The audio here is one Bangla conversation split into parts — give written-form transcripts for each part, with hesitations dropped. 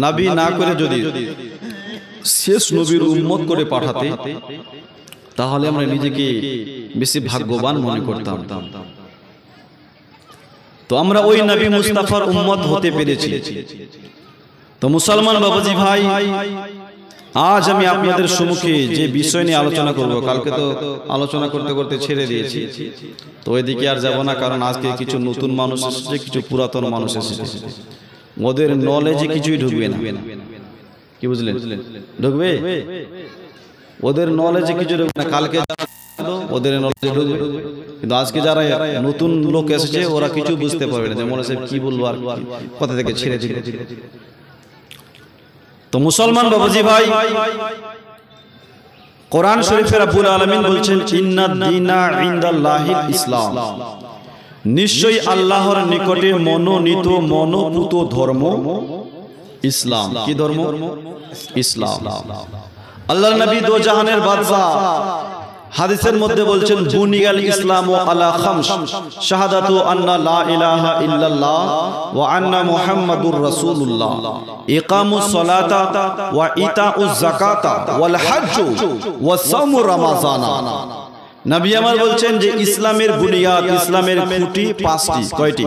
নবী না করে যদি শেষ নবীর উম্মত করে পাঠাতে, তাহলে আমরা নিজেকে বেশি ভাগ্যবান মনে করতাম। তো আমরা ওই নবী মুস্তাফার উম্মত হতে পেরেছি। তো মুসলমান বাবাজি ভাই, আজ আমি আপনাদের সম্মুখে যে বিষয় নিয়ে আলোচনা করব, কালকে তো আলোচনা করতে করতে ছেড়ে দিয়েছি, তো ওইদিকে আর যাব না। কারণ আজকে কিছু নতুন মানুষ এসেছে, কিছু পুরাতন মানুষ এসেছে, ওদের নলেজে কিছুই ঢুকবে না। কি বুঝলেন? ঢুকবে? ওদের নলেজে কিছু ঢুকবে না। কালকে ওদের নলেজে ঢুকবে, কিন্তু আজকে যারা নতুন লোক এসেছে ওরা কিছু বুঝতে পারবে না, যে মনে হচ্ছে কি বলবো আর কোথা থেকে ছেড়ে দিল। তো মুসলমান বাবাজি ভাই, কোরআন শরীফে রব্বুল আলামিন বলছেন, ইন্নাদ দীনা ইনদাল্লাহিল ইসলাম, নিশ্চয়ই আল্লাহর নিকটে মনোনীত মনোপুত ধর্ম ইসলাম। কি ধর্ম? ইসলাম। আল্লাহর নবী দো জাহানের বাদশা হাদিসের মধ্যে বলছেন, বুনিয়াল ইসলামু আলা খামস, শাহাদাতু আন্না লা ইলাহা ইল্লাল্লাহ ওয়া আন্না মুহাম্মাদুর রাসূলুল্লাহ, ইকামুস সালাতা ওয়া ইতাউজ যাকাতা ওয়াল হজ্জ ওয়া সাওমু রমাযানা। নবী আমার বলছেন যে ইসলামের বুনিয়াদ, ইসলামের খুঁটি পাঁচটি। কয়টি?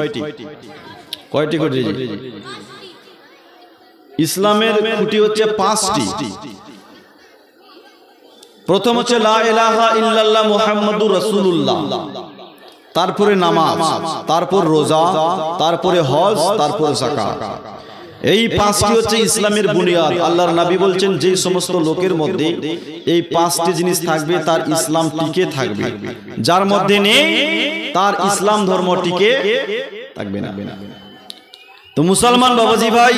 কয়টি খুঁটি? ইসলামের খুঁটি হচ্ছে পাঁচটি। প্রথম হচ্ছে লা ইলাহা ইল্লাল্লাহ মুহাম্মাদুর রাসূলুল্লাহ, তারপরে নামাজ, তারপর রোজা, তারপরে হজ, তারপরে যাকাত। এই পাঁচটি হচ্ছে ইসলামের বুনিয়াদ। আল্লাহর নবী বলছেন, যে সমস্ত লোকের মধ্যে এই পাঁচটি জিনিস থাকবে তার ইসলাম টিকে থাকবে, যার মধ্যে নেই তার ইসলাম ধর্ম টিকে থাকবে না। তো মুসলমান বাবাজি ভাই,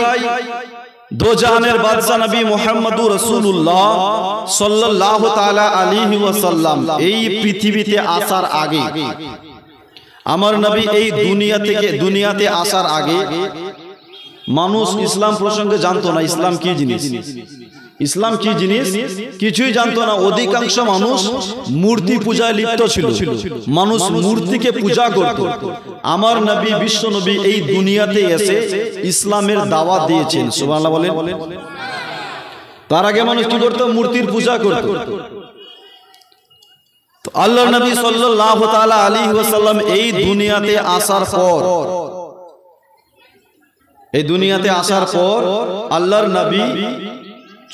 দো জাহানের বাদশা নবী মুহাম্মদুর রাসূলুল্লাহ সাল্লাল্লাহু তাআলা আলাইহি ওয়াসাল্লাম এই পৃথিবীতে আসার আগে, আমার নবী এই দুনিয়াতে আসার আগে মানুষ ইসলাম প্রসঙ্গে জানতো না। ইসলাম কি জিনিস, ইসলাম কি জিনিস কিছুই জানতো না। অধিকাংশ মানুষ মূর্তি পূজায় লিপ্ত ছিল, মানুষ মূর্তিকে পূজা করত। আমার নবী, বিশ্ব নবী এই দুনিয়াতে এসে ইসলামের দাওয়াত দিয়েছেন। সুবহানাল্লাহ বলেন। তার আগে মানুষ কি করত? মূর্তির পূজা করত। তো আল্লাহর নবী সাল্লাল্লাহু তাআলা আলাইহি ওয়াসাল্লাম এই দুনিয়াতে আসার পর, আল্লাহর নবী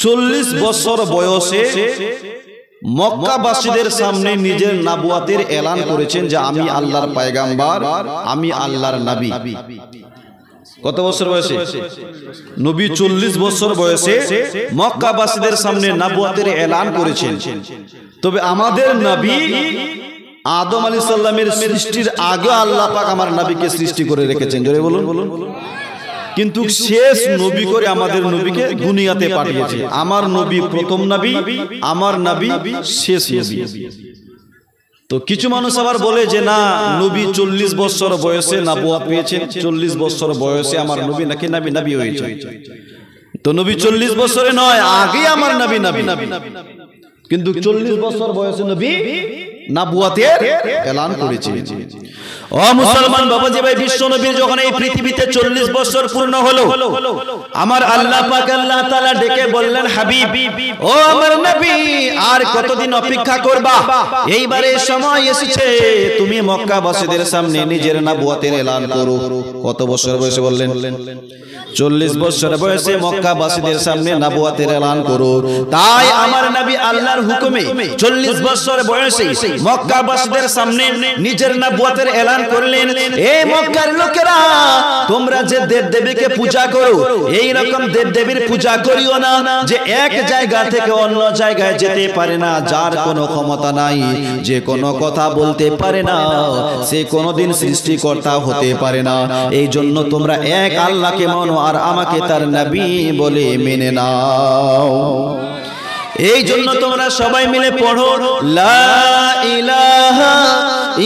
40 বছর বয়সে মক্কাবাসীদের সামনে নিজের নবুয়তের এলান করেছেন যে আমি আল্লাহর পয়গম্বর, আমি আল্লাহর নবী। কত বছর বয়সে? নবী 40 বছর বয়সে মক্কাবাসীদের সামনে নবুয়তের এলান করেছেন। তবে আমাদের নবী আদম আলাইহিস সালামের সৃষ্টির আগে আল্লাহ পাক আমার নবীকে সৃষ্টি করে রেখেছেন। জোরে বলুন। কিন্তু শেষ নবী করে আমাদের নবীকে দুনিয়াতে পাঠিয়েছে। আমার নবী প্রথম নবী, আমার নবী শেষ নবী। তো কিছু মানুষ আবার বলে যে না, নবী 40 বছর বয়সে নবুয়ত পেয়েছেন, 40 বছর বয়সে আমার নবী নাকি নবী হয়েছে। তো নবী 40 বছরে নয়, আগে আমার নবী। কিন্তু 40 বছর বয়সে নবী নবুয়তের এলান করেছে। ও মুসলমান বাবাজি ভাই, বিশ্ব নবীর যখন এই পৃথিবীতে 40 বছর পূর্ণ হলো, আমার আল্লাহ পাক আল্লাহ তাআলা ডেকে বললেন, হাবিব ও আমার নবী, আর কতদিন অপেক্ষা করবা? এইবারে সময় এসেছে, তুমি মক্কাবাসীদের সামনে নিজের নবুয়তের এলান করো। কত বছর বয়সে বললেন? 40 বছর বয়সে মক্কাবাসীদের সামনে নবুয়তের এলান করো। তাই আমার নবী আল্লাহর হুকুমে 40 বছর বয়সে মক্কাবাসীদের সামনে নিজের নবুয়তের এলান করলেন, এ মক্কার লোকেরা, তোমরা যে দেবদেবীকে পূজা করো, এই রকম দেবদেবীর পূজা করিও না যে এক জায়গা থেকে অন্য জায়গায় যেতে পারে না, যার কোনো ক্ষমতা নাই, যে কোনো কথা বলতে পারে না, সে কোনোদিন সৃষ্টিকর্তা হতে পারে না। এই জন্য তোমরা এক আল্লাহকে মানো আর আমাকে তার নবী বলে মেনে নাও। এই জন্য তোমরা সবাই মিলে পড়ো, লা ইলাহা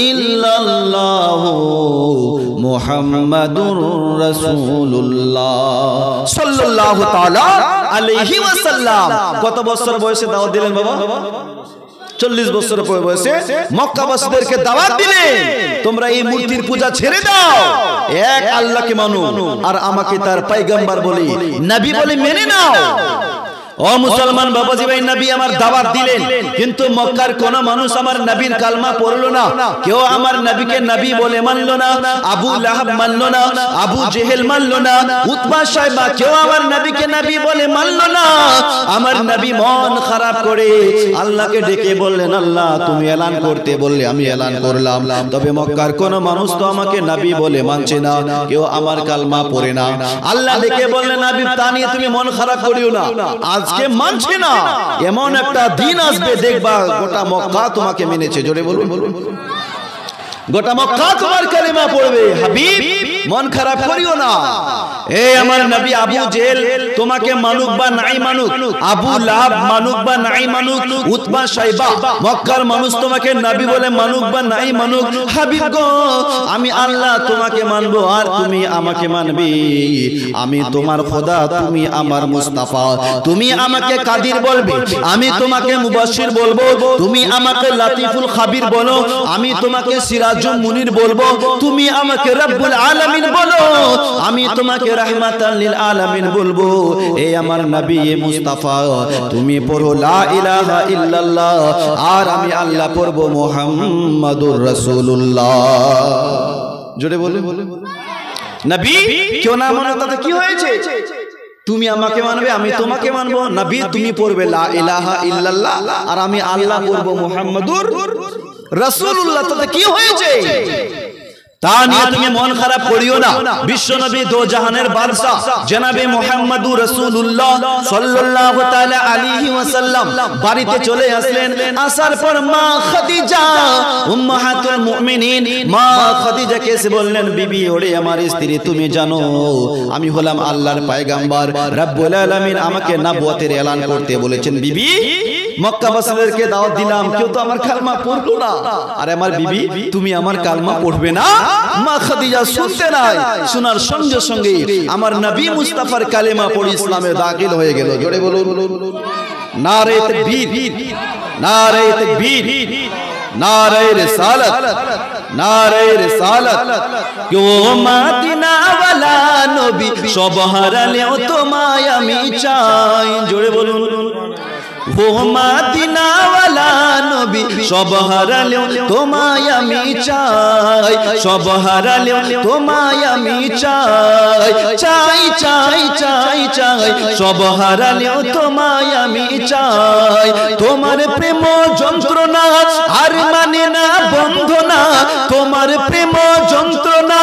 ইল্লাল্লাহু মুহাম্মাদুর রাসূলুল্লাহ সাল্লাল্লাহু তাআলা আলাইহি ওয়াসাল্লাম। কত বছর বয়সে দাওয়াত দিলেন বাবা? 40 বছর বয়সে মক্কাবাসীদেরকে দাওয়াত দিলেন, তোমরা এই মূর্তির পূজা ছেড়ে দাও, এক আল্লাহকে মানো আর আমাকে তার পয়গম্বর বলে নবী বলে মেনে নাও। ও মুসলমান বাবাজি ভাই, নবী আমার দাওয়াত দিলেন, কিন্তু মক্কার কোন মানুষ আমার নবীর কালমা পড়লো না, কেউ আমার নবীকে নবী বলে মানলো না। আবু লাহাব মানলো না, আবু জেহেল মানলো না, উতবা সাইবা কেউ আমার নবীকে নবী বলে মানলো না। আমার নবী মন খারাপ করে আল্লাহকে ডেকে বললেন, আল্লাহ তুমি এলান করতে বললে আমি এলান করলাম, তবে মক্কার কোন মানুষ তো আমাকে নবী বলে মানছে না, কেউ আমার কালমা পড়ে না। আল্লাহ ডেকে বললেন, নবী তা নিয়ে তুমি মন খারাপ করিও না, আজকে মানছে না, এমন একটা দিন আসবে দেখবা গোটা মক্কা তোমাকে মেনেছে। জোরে বলুন, গোটা মক্কা তোমার কালিমা পড়বে। হাবিব মন খারাপ করিও না। এই আমার নবী আবু জেহেল তোমাকে মানুক বা নাই মানুক, আবু লাহাব মানুক বা নাই মানুক, উতবা সাইবা মক্কার মানুষ তোমাকে নবী বলে মানুক বা নাই মানুক, হাবিব গো আমি আল্লাহ তোমাকে মানবো আর তুমি আমাকে মানবে। আমি তোমার খোদা, তুমি আমার মুস্তাফা, তুমি আমাকে কাদির বলবে, আমি তোমাকে মুবাশশির বলবো, তুমি আমাকে লাতিফুল খাবির বলো, আমি তোমাকে সিরাজুল মুনির বলবো, তুমি আমাকে রব্বুল আলামিন বলো, আমি তোমাকে রাহমাতাল লিল আলামিন বলবো। এই আমার নবী মুস্তাফা, তুমি পড়ো লা ইলাহা ইল্লাল্লাহ আর আমি আল্লাহ পড়বো মুহাম্মাদুর রাসূলুল্লাহ। জোরে বলুন, নবী কেউ না মানে তাতে কি হয়েছে? তুমি আমাকে মানবে, আমি তোমাকে মানবো। নবী তুমি পড়বে লা ইলাহা ইল্লাল্লাহ আর আমি আল্লাহ পড়বো মুহাম্মাদুর রাসূলুল্লাহ, তাতে কি হয়েছে? তা নিয়ে তুমি মন খারাপ করিও না। বিশ্বনবী দো জাহানের বাদশা জনাবে মুহাম্মাদুর রাসূলুল্লাহ সাল্লাল্লাহু তাআলা আলাইহি ওয়াসাল্লাম বাড়িতে চলে আসলেন। আসার পর মা খাদিজা উম্মাহাতুল মুমিনিন মা খাদিজাকে এসে বললেন, বিবি ওরে আমার স্ত্রী, তুমি জানো আমি হলাম আল্লাহর পয়গম্বর, রব্বুল আলামিন আমাকে নবুয়তের এলান করতে বলেছেন। বিবি মক্কাবাসীদেরকে দাওয়াত দিলাম, কেউ তো আমার কালমা পড়লো না, আর আমার বিবি তুমি আমার কালমা পড়বে না? মা খাদিজা শুনতে নাই, শোনার সঙ্গে সঙ্গে আমার নবী মুস্তাফার কালেমা পড়ে ইসলামে দাখিল হয়ে গেল। জোরে বলুন, নারে তাকবীর, নারে তাকবীর, নারে রিসালাত, নারে রিসালাত। কেউ মদিনা ওয়ালা নবী সব হারালেও তোমায় আমি চাই। জোরে বলুন, ও মদিনা ওয়ালা নবী সব হারালেও তোমায় আমি চাই, সব হারালেও তোমায় আমি চাই, চাই চাই চাই চাই, সব হারালেও তোমায় আমি চাই। তোমার প্রেম যন্ত্রণা আর মানে না বন্ধনা, তোমার প্রেম যন্ত্রণা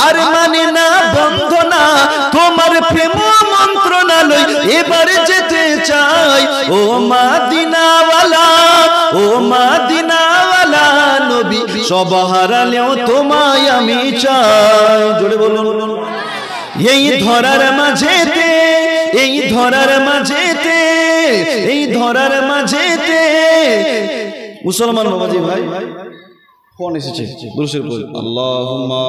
আর মানে না বন্ধনা, তোমার প্রেম মন্ত্রণালয় এবার যেতে চাই। ও মদিনা ওয়ালা, ও মদিনা ওয়ালা নবী সব হারালেও তোমায় আমি চাই। জোরে বলুন, এই ধরার মাঝেতে, এই ধরার মাঝেতে, এই ধরার মাঝেতে। মুসলমান বাবাজি ভাই ফোন এসেছে, দুরূদ পড়ি। আল্লাহুম্মা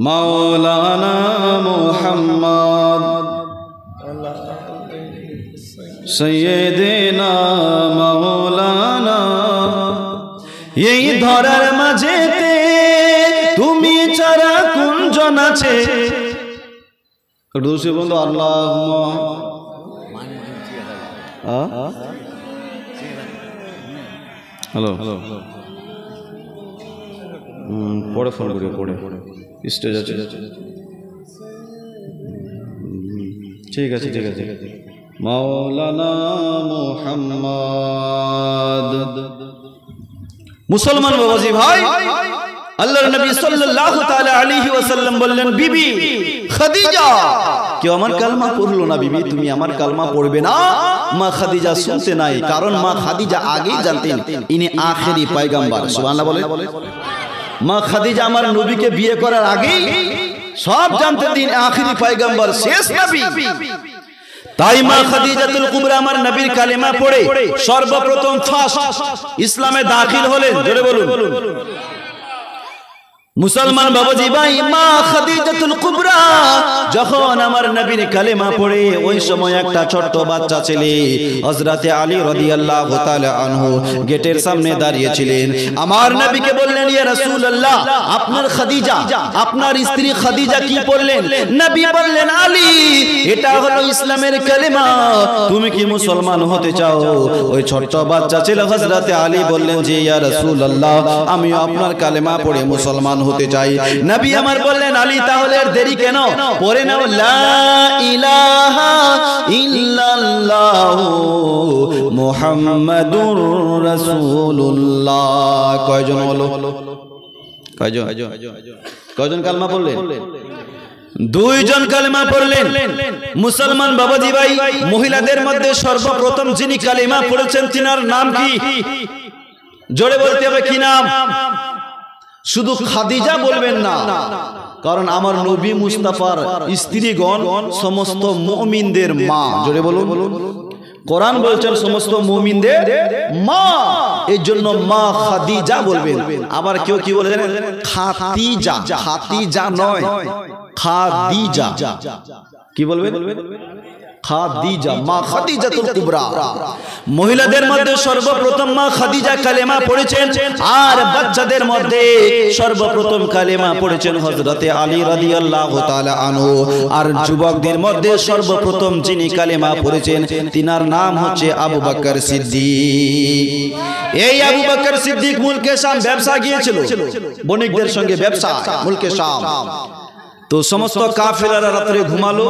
মাওলানা মুহাম্মদ সাইয়্যিদিনা মাওলানা। এই ধরার মাঝেতে তুমি ছাড়া কোনজন আছে? দুরূদ বন্ধু আল্লাহুম্মা হ্যালো হ্যালো পড়ে ফোন করি, পড়ে স্টেজ আছে, ঠিক আছে ঠিক আছে। মাওলানা মুহাম্মদ। মুসলমান বাবাজি ভাই, আল্লাহর নবী সাল্লাল্লাহু তাআলা আলাইহি ওয়াসাল্লাম বললেন, বিবি খাদিজা কেউ আমার কালমা পড়লো না, বিবি তুমি আমার কালমা পড়বে না। মা খাদিজা শুনতে নাই, কারণ মা খাদিজা আগেই জানতেন ইনি আখেরি পয়গম্বর। সুবহানাল্লাহ বলে। মা খাদিজা আমার নবীকে বিয়ে করার আগেই সব জানতেন তিনি আখেরি পয়গম্বর, শেষ নবী। তাই মা খাদিজাতুল কুবরা আমার নবীর কালেমা পড়ে সর্বপ্রথম ফার্স্ট ইসলামে দাখিল হলেন। জোরে বলুন। মুসলমান বাবাজি ভাই, মা খাদিজাতুল কুবরা যখন আমার নবীর কালেমা পড়ে, ওই সময় একটা ছোট্ট বাচ্চা ছেলে হযরতে আলী রাদিয়াল্লাহু তাআলা আনহু গেটের সামনে দাঁড়িয়ে ছিলেন। আমার নবীকে বললেন, ইয়া রাসূলুল্লাহ, আপনার খাদিজা, আপনার স্ত্রী খাদিজা কি পড়লেন? নবী বললেন, আলী, এটা হলো ইসলামের কালেমা, তুমি কি মুসলমান হতে চাও? ওই ছোট্ট বাচ্চা ছেলে হযরতে আলী বললেন যে, ইয়া রাসূলুল্লাহ, আমি আপনার কালেমা পড়ে মুসলমান হতে চাই। নবী আমার বললেন, আলী, তাহলে আর দেরি কেন? পড়ে নাও লা ইলাহা ইল্লাল্লাহু মুহাম্মাদুর রাসূলুল্লাহ। কয়জন হলো? কয়জন কালেমা পড়লেন? দুইজন কালেমা পড়লেন। মুসলমান বাবাজি ভাই, মহিলাদের মধ্যে সর্বপ্রথম যিনি কালেমা পড়েছেন তিনার নাম কি? জোরে বলতে হবে, কি নাম? শুধু খাদিজা বলবেন না, কারণ আমার নবী মুস্তাফার স্ত্রীগণ সমস্ত মুমিনদের মা। জোরে বলুন। কোরআন বলছেন সমস্ত মুমিনদের মা, এই জন্য মা খাদিজা বলবেন। আবার কেউ কি বলেন? খাদিজা। খাদিজা নয়, খাদিজা। কি বলবেন? খাদিজা, মা খাদিজাতুল কুবরা। মহিলাদের মধ্যে সর্বপ্রথম মা খাদিজা কালেমা পড়েছেন, আর বাচ্চাদের মধ্যে সর্বপ্রথম কালেমা পড়েছেন হযরতে আলী রাদিয়াল্লাহু তাআলা আনহু। আর যুবকদের মধ্যে সর্বপ্রথম যিনি কালেমা পড়েছেন তিনার নাম হচ্ছে আবু বকর সিদ্দিক। এই আবু বকর সিদ্দিক মুলকে শাম ব্যবসা গিয়েছিল, বণিকদের সঙ্গে ব্যবসা মুলকে শাম। তো সমস্ত কাফেলারা রাতে ঘুমালো,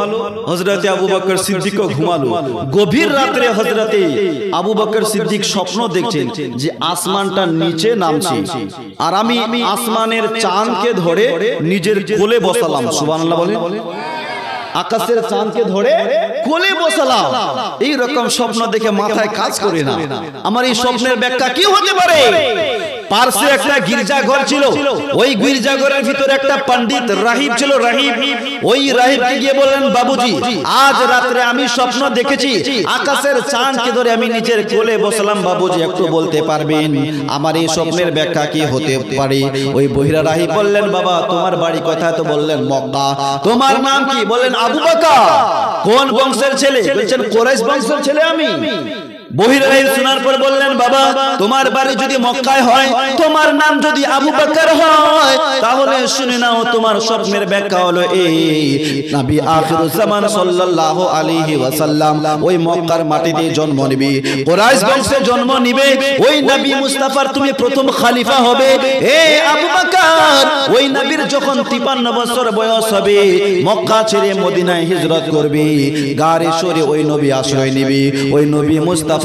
হযরতে আবু বকর সিদ্দিকও ঘুমালো। গভীর রাতে হযরতে আবু বকর সিদ্দিক স্বপ্ন দেখছেন যে আসমানটা নিচে নামছে, আর আমি আসমানের চাঁদকে ধরে নিজের কোলে বসালাম। সুবহানাল্লাহ বলেন। আকাশের চাঁদকে ধরে কোলে বসালাম। এই রকম স্বপ্ন দেখে মাথায় কাজ করে না, আমার এই স্বপ্নের ব্যাখ্যা কি হতে পারে? পার্শ্বে একটা গির্জাঘর ছিল, ওই গির্জাঘরের ভিতরে একটা পণ্ডিত রাহিব ছিল। রাহিব, ওই রাহিবকে গিয়ে বললেন, বাবুজি, আজ রাত্রে আমি স্বপ্ন দেখেছি আকাশের চাঁদকে ধরে আমি নিজের কোলে বসালাম। বাবুজি, একটু বলতে পারবেন আমার এই স্বপ্নের ব্যাখ্যা কি হতে পারে? ওই বহিরা রাহিব বললেন, বাবা, তোমার বাড়ি কোথায়? তো বললেন, মক্কা। তোমার নাম কি? বললেন, আবু বকর। কোন বংশের ছেলে? বলছেন, কুরাইশ বংশের ছেলে আমি। বহিরা রাহিব শোনার পর বললেন, বাবা, তোমার বাড়ি যদি মক্কায় হয়, তোমার নাম যদি আবু বকর হয়, তাহলে শুনে নাও, তোমার স্বপ্নের ব্যাখ্যা হলো এই, নবী আখিরুজ জামান সাল্লাল্লাহু আলাইহি ওয়াসাল্লাম ওই মক্কার মাটিতে জন্ম নেবে, কুরাইশ বংশে জন্ম নেবে। ওই নবী মুস্তাফার তুমি প্রথম খলিফা হবে। এ আবু বকর, ওই নবীর যখন 53 বছর বয়স হবে, মক্কা ছেড়ে মদিনায় হিজরত করবে। গারে সরে ওই নবী আশ্রয় নেবে। ওই নবী মুস্তাফার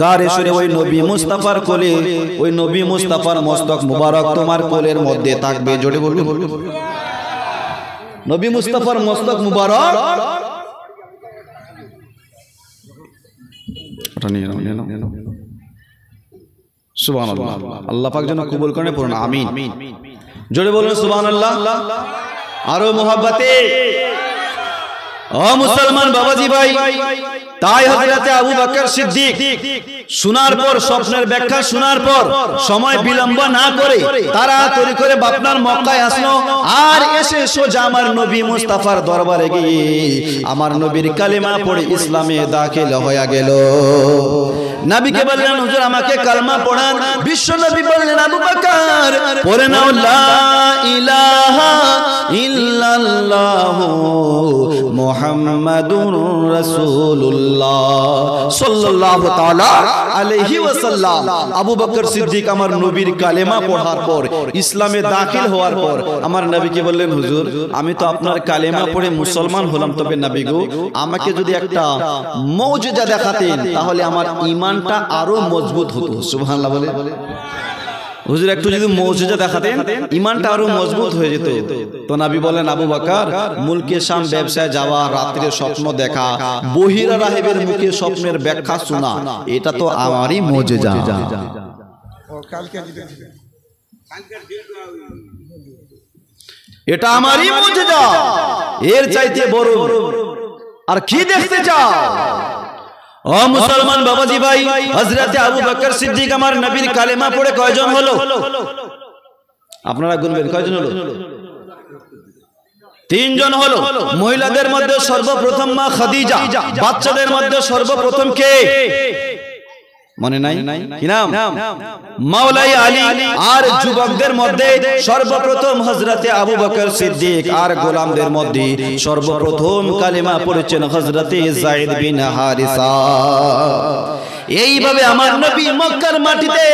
গারে সরে ওই নবী মুস্তাফার কোলে, ওই নবী মুস্তাফার মস্তক মুবারক তোমার কোলের মধ্যে থাকবে। জোরে বলুন। নবী মুস্তাফার মস্তক মুবারক সুবহানাল্লাহ। আল্লাহ পাক যেন কবুল করেন, পড়ুন আমিন। জোরে বলুন সুবহানাল্লাহ। আরো মোহাব্বতে। ও মুসলমান বাবাজি ভাই, তাই হযরতে আবু বকর সিদ্দিক শোনার পর, স্বপ্নের ব্যাখ্যা শোনার পর সময় বিলম্ব না করে তাড়াতাড়ি করে আপনার মক্কায় আসলো, আর এসে সোজা আমার নবী মুস্তাফার দরবারে গিয়ে আমার নবীর কালেমা পড়ে ইসলামে দাখিল হয়ে গেল। নবীকে বললেন, হুজুর, আমাকে কালেমা পড়ান। বিশ্ব নবী বললেন, আবু বকর, পড়ে নাও লা ইলাহা ইল্লাল্লাহু মুহাম্মাদুর রাসূলুল্লাহ সাল্লাল্লাহু তাআলা আলাইহি ওয়াসাল্লাম। আবু বকর সিদ্দিক আমার নবীর কালেমা পড়ার পর, ইসলামে দাখিল হওয়ার পর আমার নবীকে বললেন, হুজুর, আমি তো আপনার কালেমা পড়ে মুসলমান হলাম, তবে নবী গো, আমাকে যদি একটা মুজিজা দেখাতেন তাহলে আমার ঈমানটা আরো মজবুত হতো। সুবহানাল্লাহ বলে। হুজুর, একটু যদি মুজিজা দেখাতেন ঈমানটা আরো মজবুত হয়ে যেত। তো নবী বলেন, আবু বকর, মুলকে শাম ব্যবসায় যাওয়া, রাত্রে স্বপ্ন দেখা, বহিরা রাহিবের মুখে স্বপ্নের ব্যাখ্যা শোনা, এটা তো আমারই মুজিজা। এটা আমারই মুজিজা। এর চাইতে বড় আর কি দেখতে চাও? ও মুসলমান বাবাজি ভাই, হযরতে আবু বকর সিদ্দিক আমার নবীর কালেমা পড়ে কয়জন হলো? আপনারা গুনবেন কয়জন হলো? তিনজন হলো। মহিলাদের মধ্যে সর্বপ্রথম মা খাদিজা, বাচ্চাদের মধ্যে সর্বপ্রথম কে মনে নাই? কি নাম? মাওলাই আলী। আর যুবকদের মধ্যে সর্বপ্রথম হযরতে আবু বকর সিদ্দিক। আর গোলামদের মধ্যে সর্বপ্রথম কালেমা পড়েছেন হযরতে যায়েদ বিন হারিসা। এইভাবে আমার নবী মক্কার মাটিতে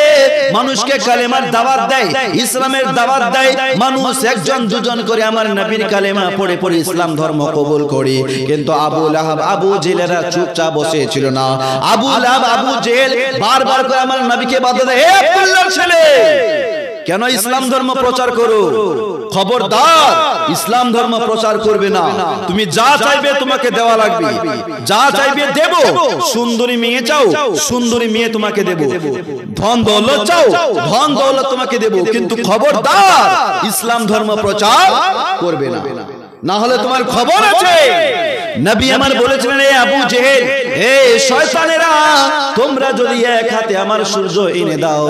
মানুষকে কালেমার দাওয়াত দেয়, ইসলামের দাওয়াত দেয়। মানুষ একজন দুজন করে আমার নবীর কালেমা পড়ে পড়ে ইসলাম ধর্ম কবুল করে। কিন্তু আবু লাহাব, আবু জেহেলরা চুপচাপ বসে ছিল না। আবু লাহাব, আবু জেহেল বারবার করে আমার নবীকে বাধা দেয়, হে আব্দুল্লাহর ছেলে, কেন ইসলাম ধর্ম প্রচার করো? খবরদার, ইসলাম ধর্ম প্রচার করবে না। তুমি যা চাইবে তোমাকে দেওয়া লাগবে, যা চাইবে দেব। সুন্দরী মেয়ে চাও, সুন্দরী মেয়ে তোমাকে দেব। ধন দৌলত চাও, ধন দৌলত তোমাকে দেব। কিন্তু খবরদার, ইসলাম ধর্ম প্রচার করবে না, না হলে তোমার খবর আছে। নবী আমার বলেছিলেন, হে আবু জেহেল, হে শয়তানেরা, তোমরা যদি এক হাতে আমার সূর্য এনে দাও,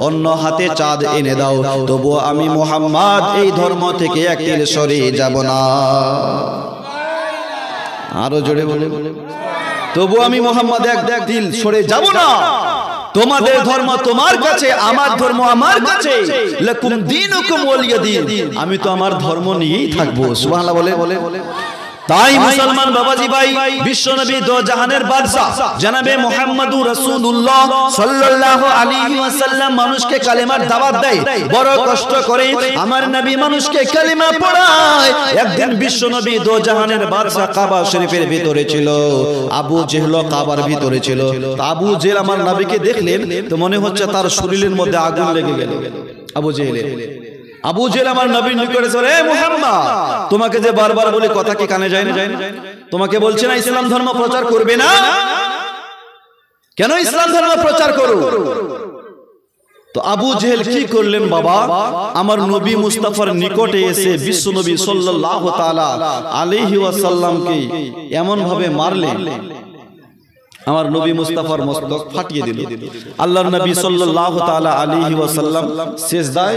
অন্য হাতে চাঁদ এনে দাও, তবু আমি মুহাম্মদ এই ধর্ম থেকে এক তিল সরে যাব না। আরো জোরে বলে, তবু আমি মুহাম্মদ এক তিল সরে যাব না। তোমাদের ধর্ম তোমার কাছে, আমার ধর্ম আমার কাছে। লাকুম দীনুকুম ওয়ালিয়া দীন। আমি তো আমার ধর্ম নিয়েই থাকবো। সুবহানাল্লাহ বলে। তাই মুসলমান বাবাজি ভাই, বিশ্ব নবী দো জাহানের বাদশা জনাবে মুহাম্মদুর রাসূলুল্লাহ সাল্লাল্লাহু আলাইহি ওয়াসাল্লাম মানুষকে কালেমার দাওয়াত দেয়, বড় কষ্ট করে আমার নবী মানুষকে কালেমা পড়ায়। একদিন বিশ্ব নবী দো জাহানের বাদশা কাবা শরীফের ভিতরে ছিল, আবু জেহেল কাবার ভিতরে ছিল। আবু জেহেল আমার নবীকে দেখলেন তো মনে হচ্ছে তার শরীরের মধ্যে আগুন লেগে গেল। আবু জেহেল আমার নবীর নিকটে চলে, হে মুহাম্মদ, তোমাকে যে বারবার বলি কথা কি কানে যায় না? তোমাকে বলছে না ইসলাম ধর্ম প্রচার করবে না? কেন ইসলাম ধর্ম প্রচার করো? তো আবু জেহেল কি করলেন বাবা, আমার নবী মুস্তাফার নিকটে এসে বিশ্ব নবী সাল্লাল্লাহু তাআলা আলাইহি ওয়াসাল্লামকে এমন ভাবে মারলেন, আমার নবী মুস্তাফার মস্তক ফাটিয়ে দিল। আল্লাহর নবী সাল্লাল্লাহু তাআলা আলাইহি ওয়াসাল্লাম সিজদায়,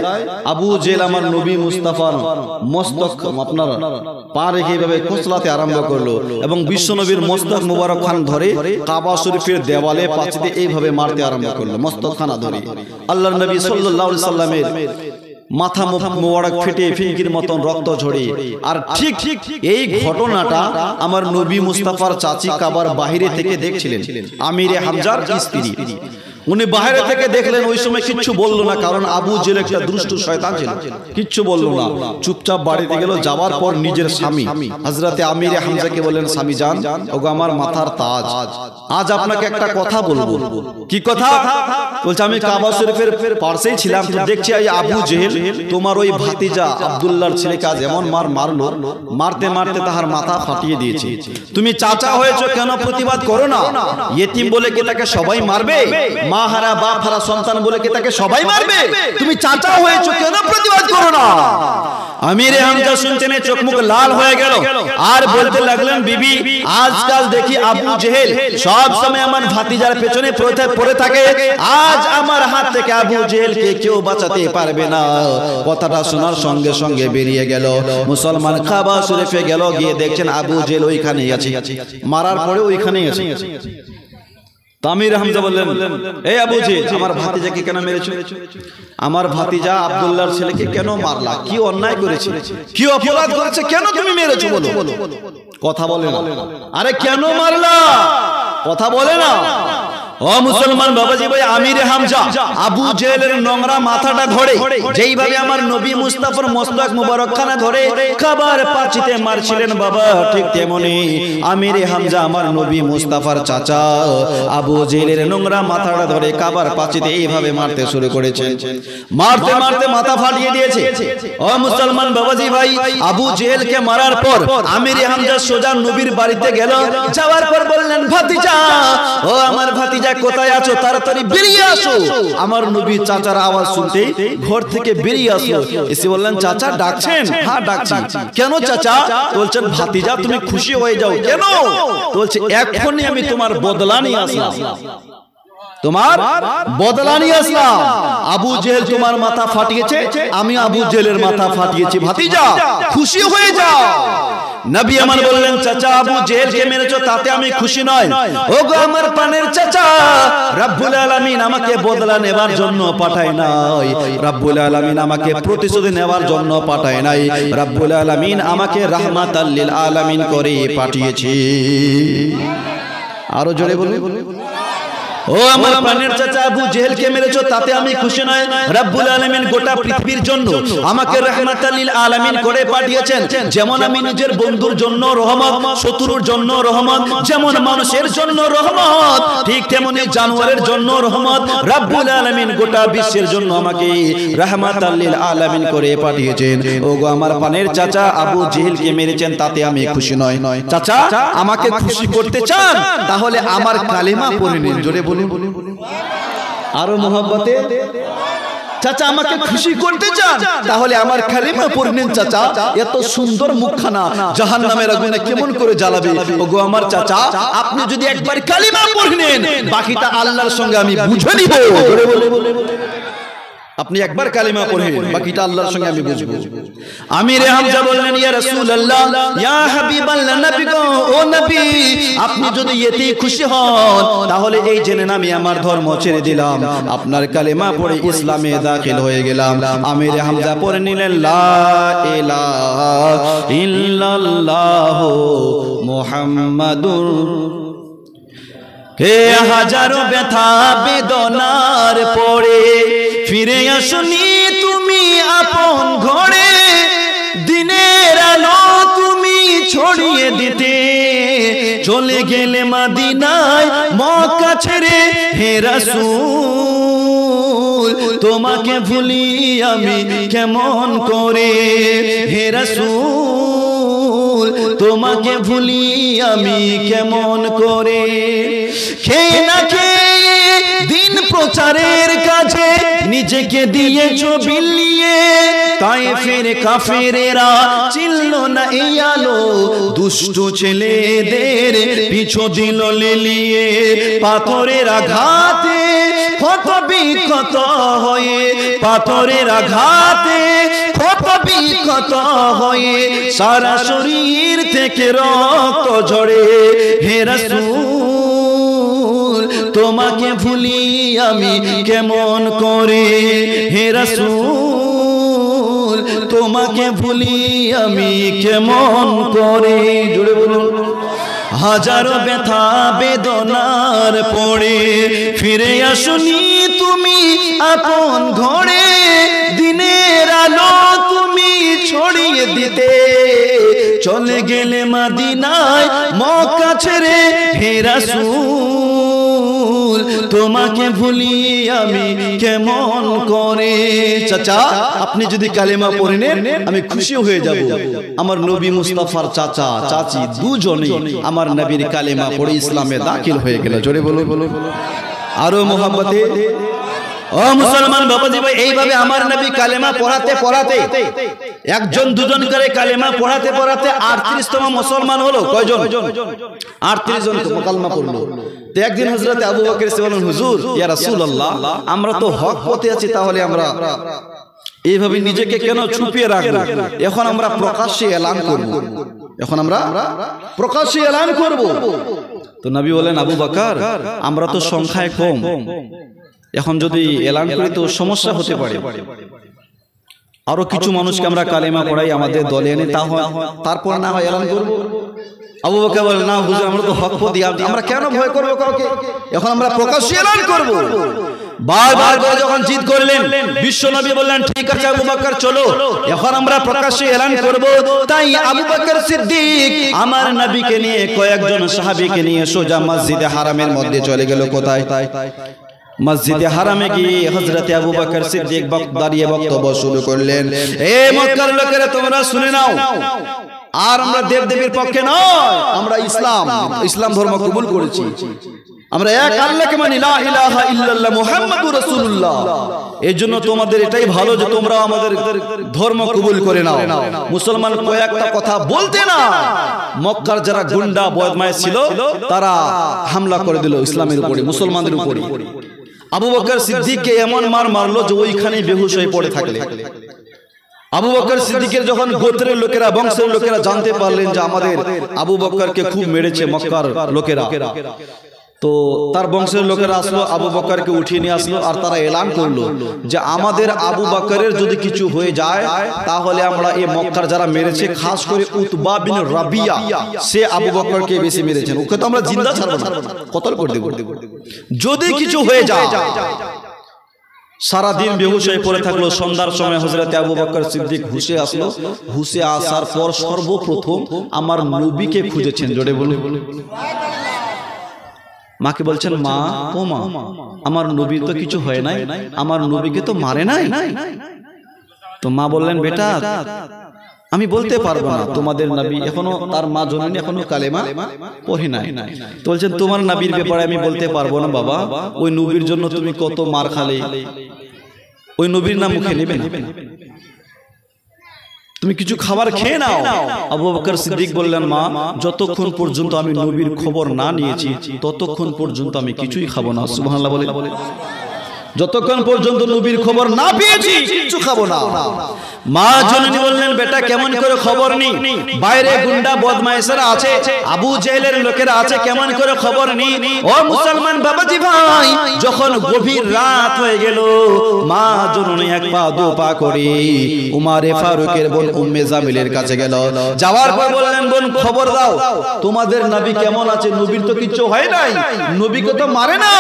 আবু জেহেল আমার নবী মুস্তাফার মস্তক আপনার পা রেখে এইভাবে কোসলাতে আরম্ভ করলো এবং বিশ্ব নবীর মস্তক মুবারক খান ধরে কাবা শরীফের দেওয়ালে পাঁচিতে এইভাবে মারতে আরম্ভ করলো, মস্তক খানা ধরে। আল্লাহর নবী সাল্লাল্লাহু আলাইহি সাল্লামের মাথা মোবারক ফেটে ফিনকির মতন রক্ত ঝরে। আর ঠিক এই ঘটনাটা আমার নবী মুস্তাফার চাচি কাবার বাহিরে থেকে দেখছিলেন, আমিরে হামজার স্ত্রী। উনি বাইরে থেকে দেখলেন, ওই সময় কিচ্ছু বললো না, কারণ আবু জেহেল একটা দুষ্ট শয়তান ছিল, কিচ্ছু বললো না, চুপচাপ বাড়িতে গেল। যাওয়ার পর নিজের স্বামী হযরতে আমিরে হামজাকে বললেন, স্বামী জান, ওগো আমার মাথার তাজ, আজ আপনাকে একটা কথা বলবো। কি কথা? বলছে, আমি কাবা শরীফের পাশেই ছিলাম, তো দেখছি এই আবু জেহেল তোমার ওই ভাতিজা আব্দুল্লাহর ছেলেকে আজ এমন মারলো, মারতে মারতে তাহার মাথা ফাটিয়ে দিয়েছে। তুমি চাচা হয়েছো, কেন প্রতিবাদ করো না? ইয়েতিম বলে কি তাকে সবাই মারবে? মা হারা বাপ হারা সন্তান বলে কি তাকে সবাই মারবে? তুমি চাচা হয়েছো, কেন প্রতিবাদ করো না? আমিরে হামজা শুনতেন, চোখ মুখ লাল হয়ে গেল আর বলতে লাগলেন, বিবি, আজকাল দেখি আবু জেহেল সব সময় আমার ভাতিজার পেছনে পড়ে থাকে, আজ আমার হাত থেকে আবু জেহেলকে কেউ বাঁচাতে পারবে না। কথাটা শোনার সঙ্গে সঙ্গে বেরিয়ে গেল। মুসলমান কাবা শরীফে গেল, গিয়ে দেখছেন আবু জেহেল ওইখানেই আছে, মারার পরে ওইখানেই আছে। আমিরে হামজা বললেন, এই আবু জেহেল, আমার ভাতিজাকে কেন মেরেছো? আমার ভাতিজা আব্দুল্লাহর ছেলেকে কেন মারলা? কি অন্যায় করেছে, কি অপরাধ করেছে, কেন তুমি মেরেছো? বলো। কথা বলে না। আরে কেন মারলা? কথা বলে না। ও মুসলমান বাবাজি ভাই, আমিরে হামজা আবু জেহেলের নোংরা মাথাটা ধরে যেইভাবে আমার নবী মুস্তাফার মস্তক মুবারক খানা ধরে কাবার পাঁচিতে মারছিলেন বাবা, ঠিক তেমনি আমিরে হামজা আমার নবী মুস্তাফার চাচা আবু জেহেলের নোংরা মাথাটা ধরে কাবার পাঁচিতে এইভাবে মারতে শুরু করেছে। মারতে মারতে মাথা ফাটিয়ে দিয়েছে। ও মুসলমান বাবাজি ভাই, আবু জেহেলকে মারার পর আমিরে হামজা সোজা নবীর বাড়িতে গেল। যাওয়ার পর বললেন, ভাতিজা, ও আমার ভাতিজা কোথায় আছো? তাড়াতাড়ি বেরিয়ে আসো। আমার নবী চাচার আওয়াজ শুনতে ঘর থেকে বেরিয়ে আসলো। এসে বললেন, চাচা ডাকছেন? হ্যাঁ ডাকছি। কেন চাচা? বলছেন, ভাতিজা তুমি খুশি হয়ে যাও। কেন? বলছে, এখনই আমি তোমার বদলা নিয়ে আসলাম। তোমার বদলা নিয়ে আসলাম। আবু জেহেল তোমার মাথা ফাটিয়েছে, আমি আবু জেহেলের মাথা ফাটিয়েছি, ভাতিজা খুশি হয়ে যাও। নবী আমার বললেন, চাচা আবু জেহেলকে মেরেছো তাতে আমি খুশি নয়। ওগো আমার প্রাণের চাচা, রব্বুল আলামিন আমাকে বদলা নেবার জন্য পাঠায় নাই, রব্বুল আলামিন আমাকে প্রতিশোধ নেবার জন্য পাঠায় নাই, রব্বুল আলামিন আমাকে রাহমাতাল লিল আলামিন করে পাঠিয়েছে। আরো জোরে বলুন। ও আমার প্রাণের চাচা, আবু জেহেলকে মেরেছো তাতে আমি খুশি নয়, রব্বুল আলামিন গোটা পৃথিবীর জন্য আমাকে রাহমাতাল লিল আলামিন করে পাঠিয়েছেন। যেমন আমি নিজের বন্ধুর জন্য রহমত, শত্রুর জন্য রহমত, যেমন মানুষের জন্য রহমত, ঠিক তেমনি জানোয়ারের জন্য রহমত। রব্বুল আলামিন গোটা বিশ্বের জন্য আমাকে রাহমাতাল লিল আলামিন করে পাঠিয়েছেন। ওগো আমার প্রাণের চাচা, আবু জেহেলকে মেরেছেন তাতে আমি খুশি নয়। চাচা আমাকে খুশি করতে চান তাহলে আমার কালেমা পড়ে নিন। জোরে বলুন। আরো মোহাব্বতে, চাচা আমাকে খুশি করতে চান তাহলে আমার কালেমা পড়ে নিন। চাচা এত সুন্দর মুখখানা জাহান্নামের আগুনে কেমন করে জ্বালাবে? ওগো আমার চাচা, আপনি যদি একবার কালেমা পড়ে নেন বাকিটা আল্লাহর সঙ্গে আমি বুঝে নিব। আপনি একবার কালেমা পড়েন, বাকিটা আল্লাহর সঙ্গে আমি বুঝবো। আমির হামজা বললেন, ইয়া রাসূলুল্লাহ, ইয়া হাবিবাল্লাহ, নবী গো, ও নবী, আপনি যদি এতেই খুশি হন তাহলে এই জেনে আমি আমার ধর্ম ছেড়ে দিলাম, আপনার কালেমা পড়ে ইসলামে দাখিল হয়ে গেলাম। আমির হামজা পড়ে নিলেন, লা ইলাহা ইল্লাল্লাহু মুহাম্মাদুর। হে হাজারো ব্যথা বেদনার পরে ফিরে আসনি তুমি আপন ঘরে, দিনের আলো তুমি ছড়িয়ে দিতে চলে গেলে মদিনায় মক্কা ছেড়ে। হে রাসূল তোমাকে ভুলি আমি কেমন করে, হে রাসূল তোমাকে ভুলি আমি কেমন করে। খেয়ে না খেয়ে দিন প্রচারের কাজে নিজেকে দিয়েছো বিলিয়ে, তায়েফের কাফেরেরা চিনল না এই আলো, দুষ্টু ছেলেদের পিছু দিল লেলিয়ে। পাথরের আঘাতে ক্ষত বিক্ষত হয়ে, পাথরের আঘাতে ক্ষত বিক্ষত হয়ে সারা শরীর থেকে রক্ত ঝরে। হে রাসূল তোমাকে ভুলি আমি কেমন করে, হে রাসূল তোমাকে ভুলি আমি কেমন করে। জুড়ে বলুন। হাজারো ব্যথা বেদনার পড়ে ফিরে আসনি তুমি আপন ঘরে, দিনের আলো তুমি ছড়িয়ে দিতে চলে গেলে মদিনায় মক্কা ছেড়ে। হে রাসূল তোমাকে ভুলি আমি কেমন করে। চাচা আপনি যদি কালেমা পড়ে নেন আমি খুশি হয়ে যাব। আমার নবী মুস্তাফার চাচা চাচি দুজনেই আমার নবীর কালেমা পড়ে ইসলামে দাখিল হয়ে গেল। জোরে বলো বলো। আরো মোহাব্বতে, ও মুসলমান বাবাজি ভাই, এইভাবে আমার নবী কালেমা পড়াতে পড়াতে একজন দুজন করে কালেমা পড়াতে পড়াতে 38তম মুসলমান হলো। কয়জন? 38 জন কালেমা পড়লো। তো একদিন হযরত আবু বকর এসে বলেন, হুজুর ইয়া রাসূলুল্লাহ, আমরা তো হক পথে আছি, তাহলে আমরা এইভাবে নিজেকে কেন ছুপিয়ে রাখবো? এখন আমরা প্রকাশ্যে এলান করব, এখন আমরা প্রকাশ্যে এলান করব। তো নবী বলেন, আবু বকর আমরা তো সংখ্যায় কম, এখন যদি এলান করি তো সমস্যা হতে পারে। আরো কিছু মানুষকে আমরা কালেমা পড়াই আমাদের দলে এনে, তারপর না হয় এলান করব। আবু বকর বলেন, না হুজুর আমরা তো হক পথে, আমরা কেন ভয় করব কাউকে, এখন আমরা প্রকাশ্যে এলান করব। বারবার করে যখন জিদ করলেন, বিশ্ব নবী বললেন, ঠিক আছে আবু বকর চলো, এখন আমরা প্রকাশ্যে এলান করব। তাই আবু বকর সিদ্দিক আমার নবীকে নিয়ে কয়েকজন সাহাবীকে নিয়ে সোজা মসজিদে হারামের মধ্যে চলে গেল। কোথায়? মসজিদে হারামে গিয়ে হযরত আবু বকর সিদ্দিক দাঁড়িয়ে বক্তব্য শুরু করলেন, এ মক্কার লোকেরা তোমরা শুনে নাও, আর আমরা দেবদেবীর পক্ষে নয়, আমরা ইসলাম ধর্ম কবুল করেছি, আমরা এক আল্লাহকে মানি, লা ইলাহা ইল্লাল্লাহ মুহাম্মাদুর রাসূলুল্লাহ। এজন্য তোমাদের এটাই ভালো যে তোমরা আমাদের ধর্ম কবুল করে নাও। মুসলমান কয়েকটা কথা বলতে না, মক্কার যারা গুন্ডা বদমাইশ ছিল তারা হামলা করে দিল ইসলামের উপরে, মুসলমানদের উপরে। আবু বকর সিদ্দিককে এমন মার মারলো যে ওইখানেই বেহুশ হয়ে পড়ে থাকলেন। আবু বকর সিদ্দিকের যখন গোত্রের লোকেরা, বংশের লোকেরা জানতে পারলেন যে আমাদের আবু বকরকে খুব মেরেছে মক্কার লোকেরা, তো তার বংশের লোকেরা আসলো, আবু বকরকে উঠিয়ে নিয়ে আসলো, আর তারা এলান করলো যে আমাদের আবু বকরের যদি কিছু হয়ে যায় তাহলে আমরা এই মক্কার যারা মেরেছে, খাস করে উতবা বিন রাবিয়া, সে আবু বকরকে বেশি মেরেছেন, ওকে তো আমরা জিন্দা ছাড়বো না, কতল করে দেব। যদি কিছু হয়ে যায়, সারা দিন বেহুশ হয়ে পড়ে থাকলো। সন্ধ্যার সময় হযরত আবু বকর সিদ্দিক হুশে আসলো। হুশে আসার পর সর্বপ্রথম আমার নবীকে খুঁজেছেন। জোরে বলুন। মাকে বলছেন, মা, ও মা, আমার নবীর তো কিছু হয় নাই, আমার নবীকে তো মারে নাই। তো মা বললেন, বেটা আমি বলতে পারবো না, তোমাদের নবী এখনো, তার মা জননী এখনো কালেমা পড়ে নাই। তো বলছেন, তোমার নবীর ব্যাপারে আমি বলতে পারবো না বাবা, ওই নবীর জন্য তুমি কত মার খালে, ওই নবীর নাম মুখে নেবে না, তুমি কিছু খাবার খেয়ে নাও। আবু বকর সিদ্দিক বললেন, মা, যতক্ষণ পর্যন্ত আমি নবীর খবর না নিয়েছি ততক্ষণ পর্যন্ত আমি কিছুই খাবো না। সুবহানাল্লাহ বলে। যতক্ষণ পর্যন্ত নবীর খবর না পেয়েছি কিছু খাবো না। মা জননী বললেন, বেটা কেমন করে খবর নি? বাইরে গুন্ডা বদমাইশেরা আছে, আবু জেহেলের লোকেরা আছে, কেমন করে খবর নি? ও মুসলমান বাবাজি ভাই, যখন গভীর রাত হয়ে গেল, মা জননী এক পা দু পা করে উমারে ফারুকের বোন উম্মে জামিলের কাছে গেল। যাওয়ার পর বললেন, বোন খবর দাও, তোমাদের নবী কেমন আছে? নবীর তো কিছু হয় নাই, নবীকে তো মারে না।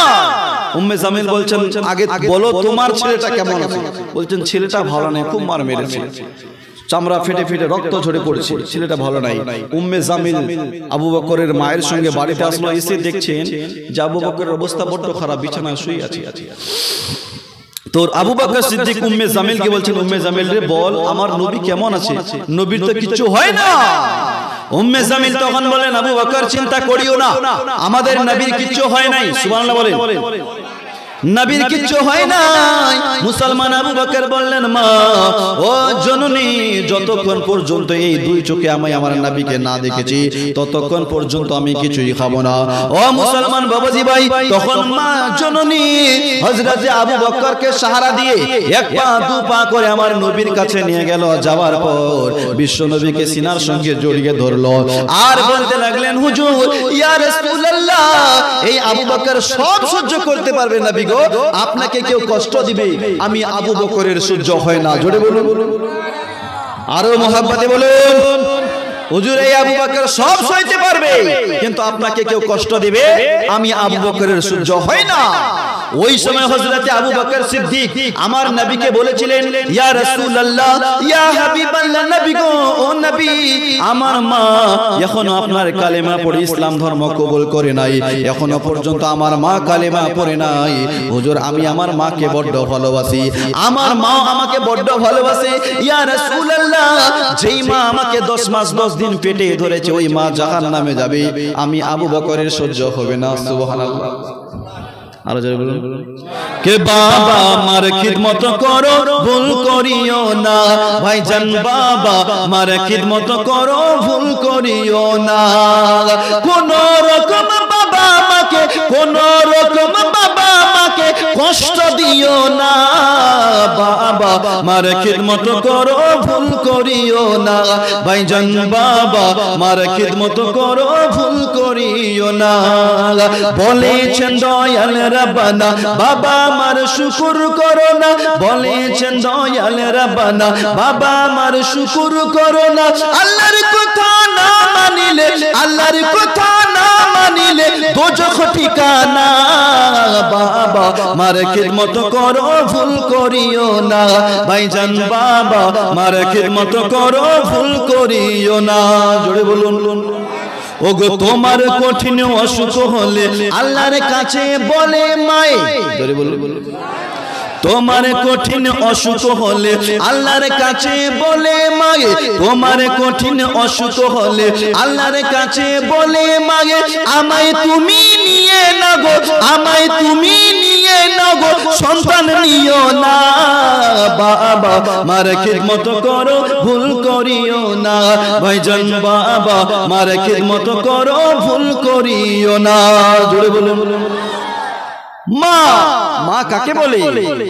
উম্মে জামিল বলছেন, আগে বলো তোমার ছেলেটা কেমন আছে? বলছেন, ছেলেটা ভালো নেই, খুব মার মেরেছে, চামড়া ফেটে ফেটে রক্ত ঝরে পড়েছে, ছেলেটা ভালো নাই। উম্মে জামিল আবু বকরের মায়ের সঙ্গে বাড়িতে আসলো। এসে দেখছেন যে আবু বকরের অবস্থা বড্ড খারাপ, বিছানায় শুয়ে আছে। তো আবু বকর সিদ্দিক উম্মে জামিলকে বলছেন, উম্মে জামিল রে বল, আমার নবী কেমন আছে? নবীর তো কিছু হয় না। উম্মে জামিল তখন বলেন, আবু বকর চিন্তা করিও না, আমাদের নবীর কিছু হয় নাই। সুবহানাল্লাহ বলেন। নবীর কিচ্ছু হয় নাই। মুসলমান আবু বকর বললেন, মা, ও জননী, যতক্ষণ পর্যন্ত এই দুই চোখে আমি আমার নবীকে না দেখেছি ততক্ষণ পর্যন্ত আমি কিছুই খাবো না। ও মুসলমান বাবাজি ভাই, তখন মা জননী হযরত আবু বকরকে সাহারা দিয়ে এক পা দু পা করে আমার নবীর কাছে নিয়ে গেল। যাওয়ার পর বিশ্ব নবীকে সিনার সঙ্গে জড়িয়ে ধরলো আর বলতে লাগলেন, হুজুর, ইয়া রাসূলুল্লাহ, এই আবু বকর সব সহ্য করতে পারবে না, আপনাকে কেউ কষ্ট দিবে, আমি আবু বকরের সহ্য হয় না। জোরে বলুন, আরো মোহাব্বতে বলুন, হুজুর, এই আবু বকর সব সইতে পারবে, কিন্তু আপনাকে কেউ কষ্ট দিবে, আমি আবু বকরের সহ্য হয় না। ওই সময় হযরত আবু বকর সিদ্দিক আমার নবীকে বলেছিলেন, ইয়া রাসূলুল্লাহ, ইয়া হাবিবাল্লাহ, নবী গো, ও নবী, আমার মা এখনো আপনার কালেমা পড়ে ইসলাম ধর্ম কবুল করে নাই, এখনো পর্যন্ত আমার মা কালেমা পড়ে নাই। হুজুর, আমি আমার মাকে বড্ড ভালোবাসি, আমার মা আমাকে বড্ড ভালোবাসে। ইয়া রাসূলুল্লাহ, যেই মা আমাকে 10 মাস 10 দিন পেটে ধরেছে, ওই মা জাহান্নামে যাবে, আমি আবু বকরের সহ্য হবে না। সুবহানাল্লাহ। আরো জোরে বলুন, কে বাবা আমার খিদমত করো, ভুল করিও না, ভাইজান বাবা আমার খিদমত করো, ভুল করিও না। কোন রকম বাবা আমাকে, কোন রকম বাবা আমাকে কষ্ট দিও না, বাবা আমার খিদমত করো, ভুল করিও না, ভাইজান বাবা আমার খিদমত করো, ভুল করিও না। বলেছেন দয়াল রব্বানা, বাবা আমার শুকর করো না, বলেছেন দয়াল রব্বানা, বাবা আমার শুকর করো না। আল্লাহর কথা না মানিলে, আল্লাহর কথা না মানিলে দোজখ ঠিকানা, বাবা আমার খিদমত করো, ভুল করিও না, ভাইজান বাবা আমার খিদমত করো, ভুল করিও না। জোরে বলুন, ওগো তোমার কঠিন অসুখ হলে আল্লাহর কাছে বলে মায়ে, জোরে বলুন, তোমার কঠিন অসুখ হলে আল্লাহর কাছে বলে মায়ে, তোমার কঠিন অসুখ হলে আল্লাহর কাছে বলে মায়ে, আমায় তুমি নিয়ে নাগো, আমায় তুমি নিয়ে নাগো, সন্তান নিও না, বাবা আমার খিদমত করো, ভুল করিও না, ভাইজান বাবা আমার খিদমত করো, ভুল করিও না। জোরে বলুন, মা, মা কাকে বলে?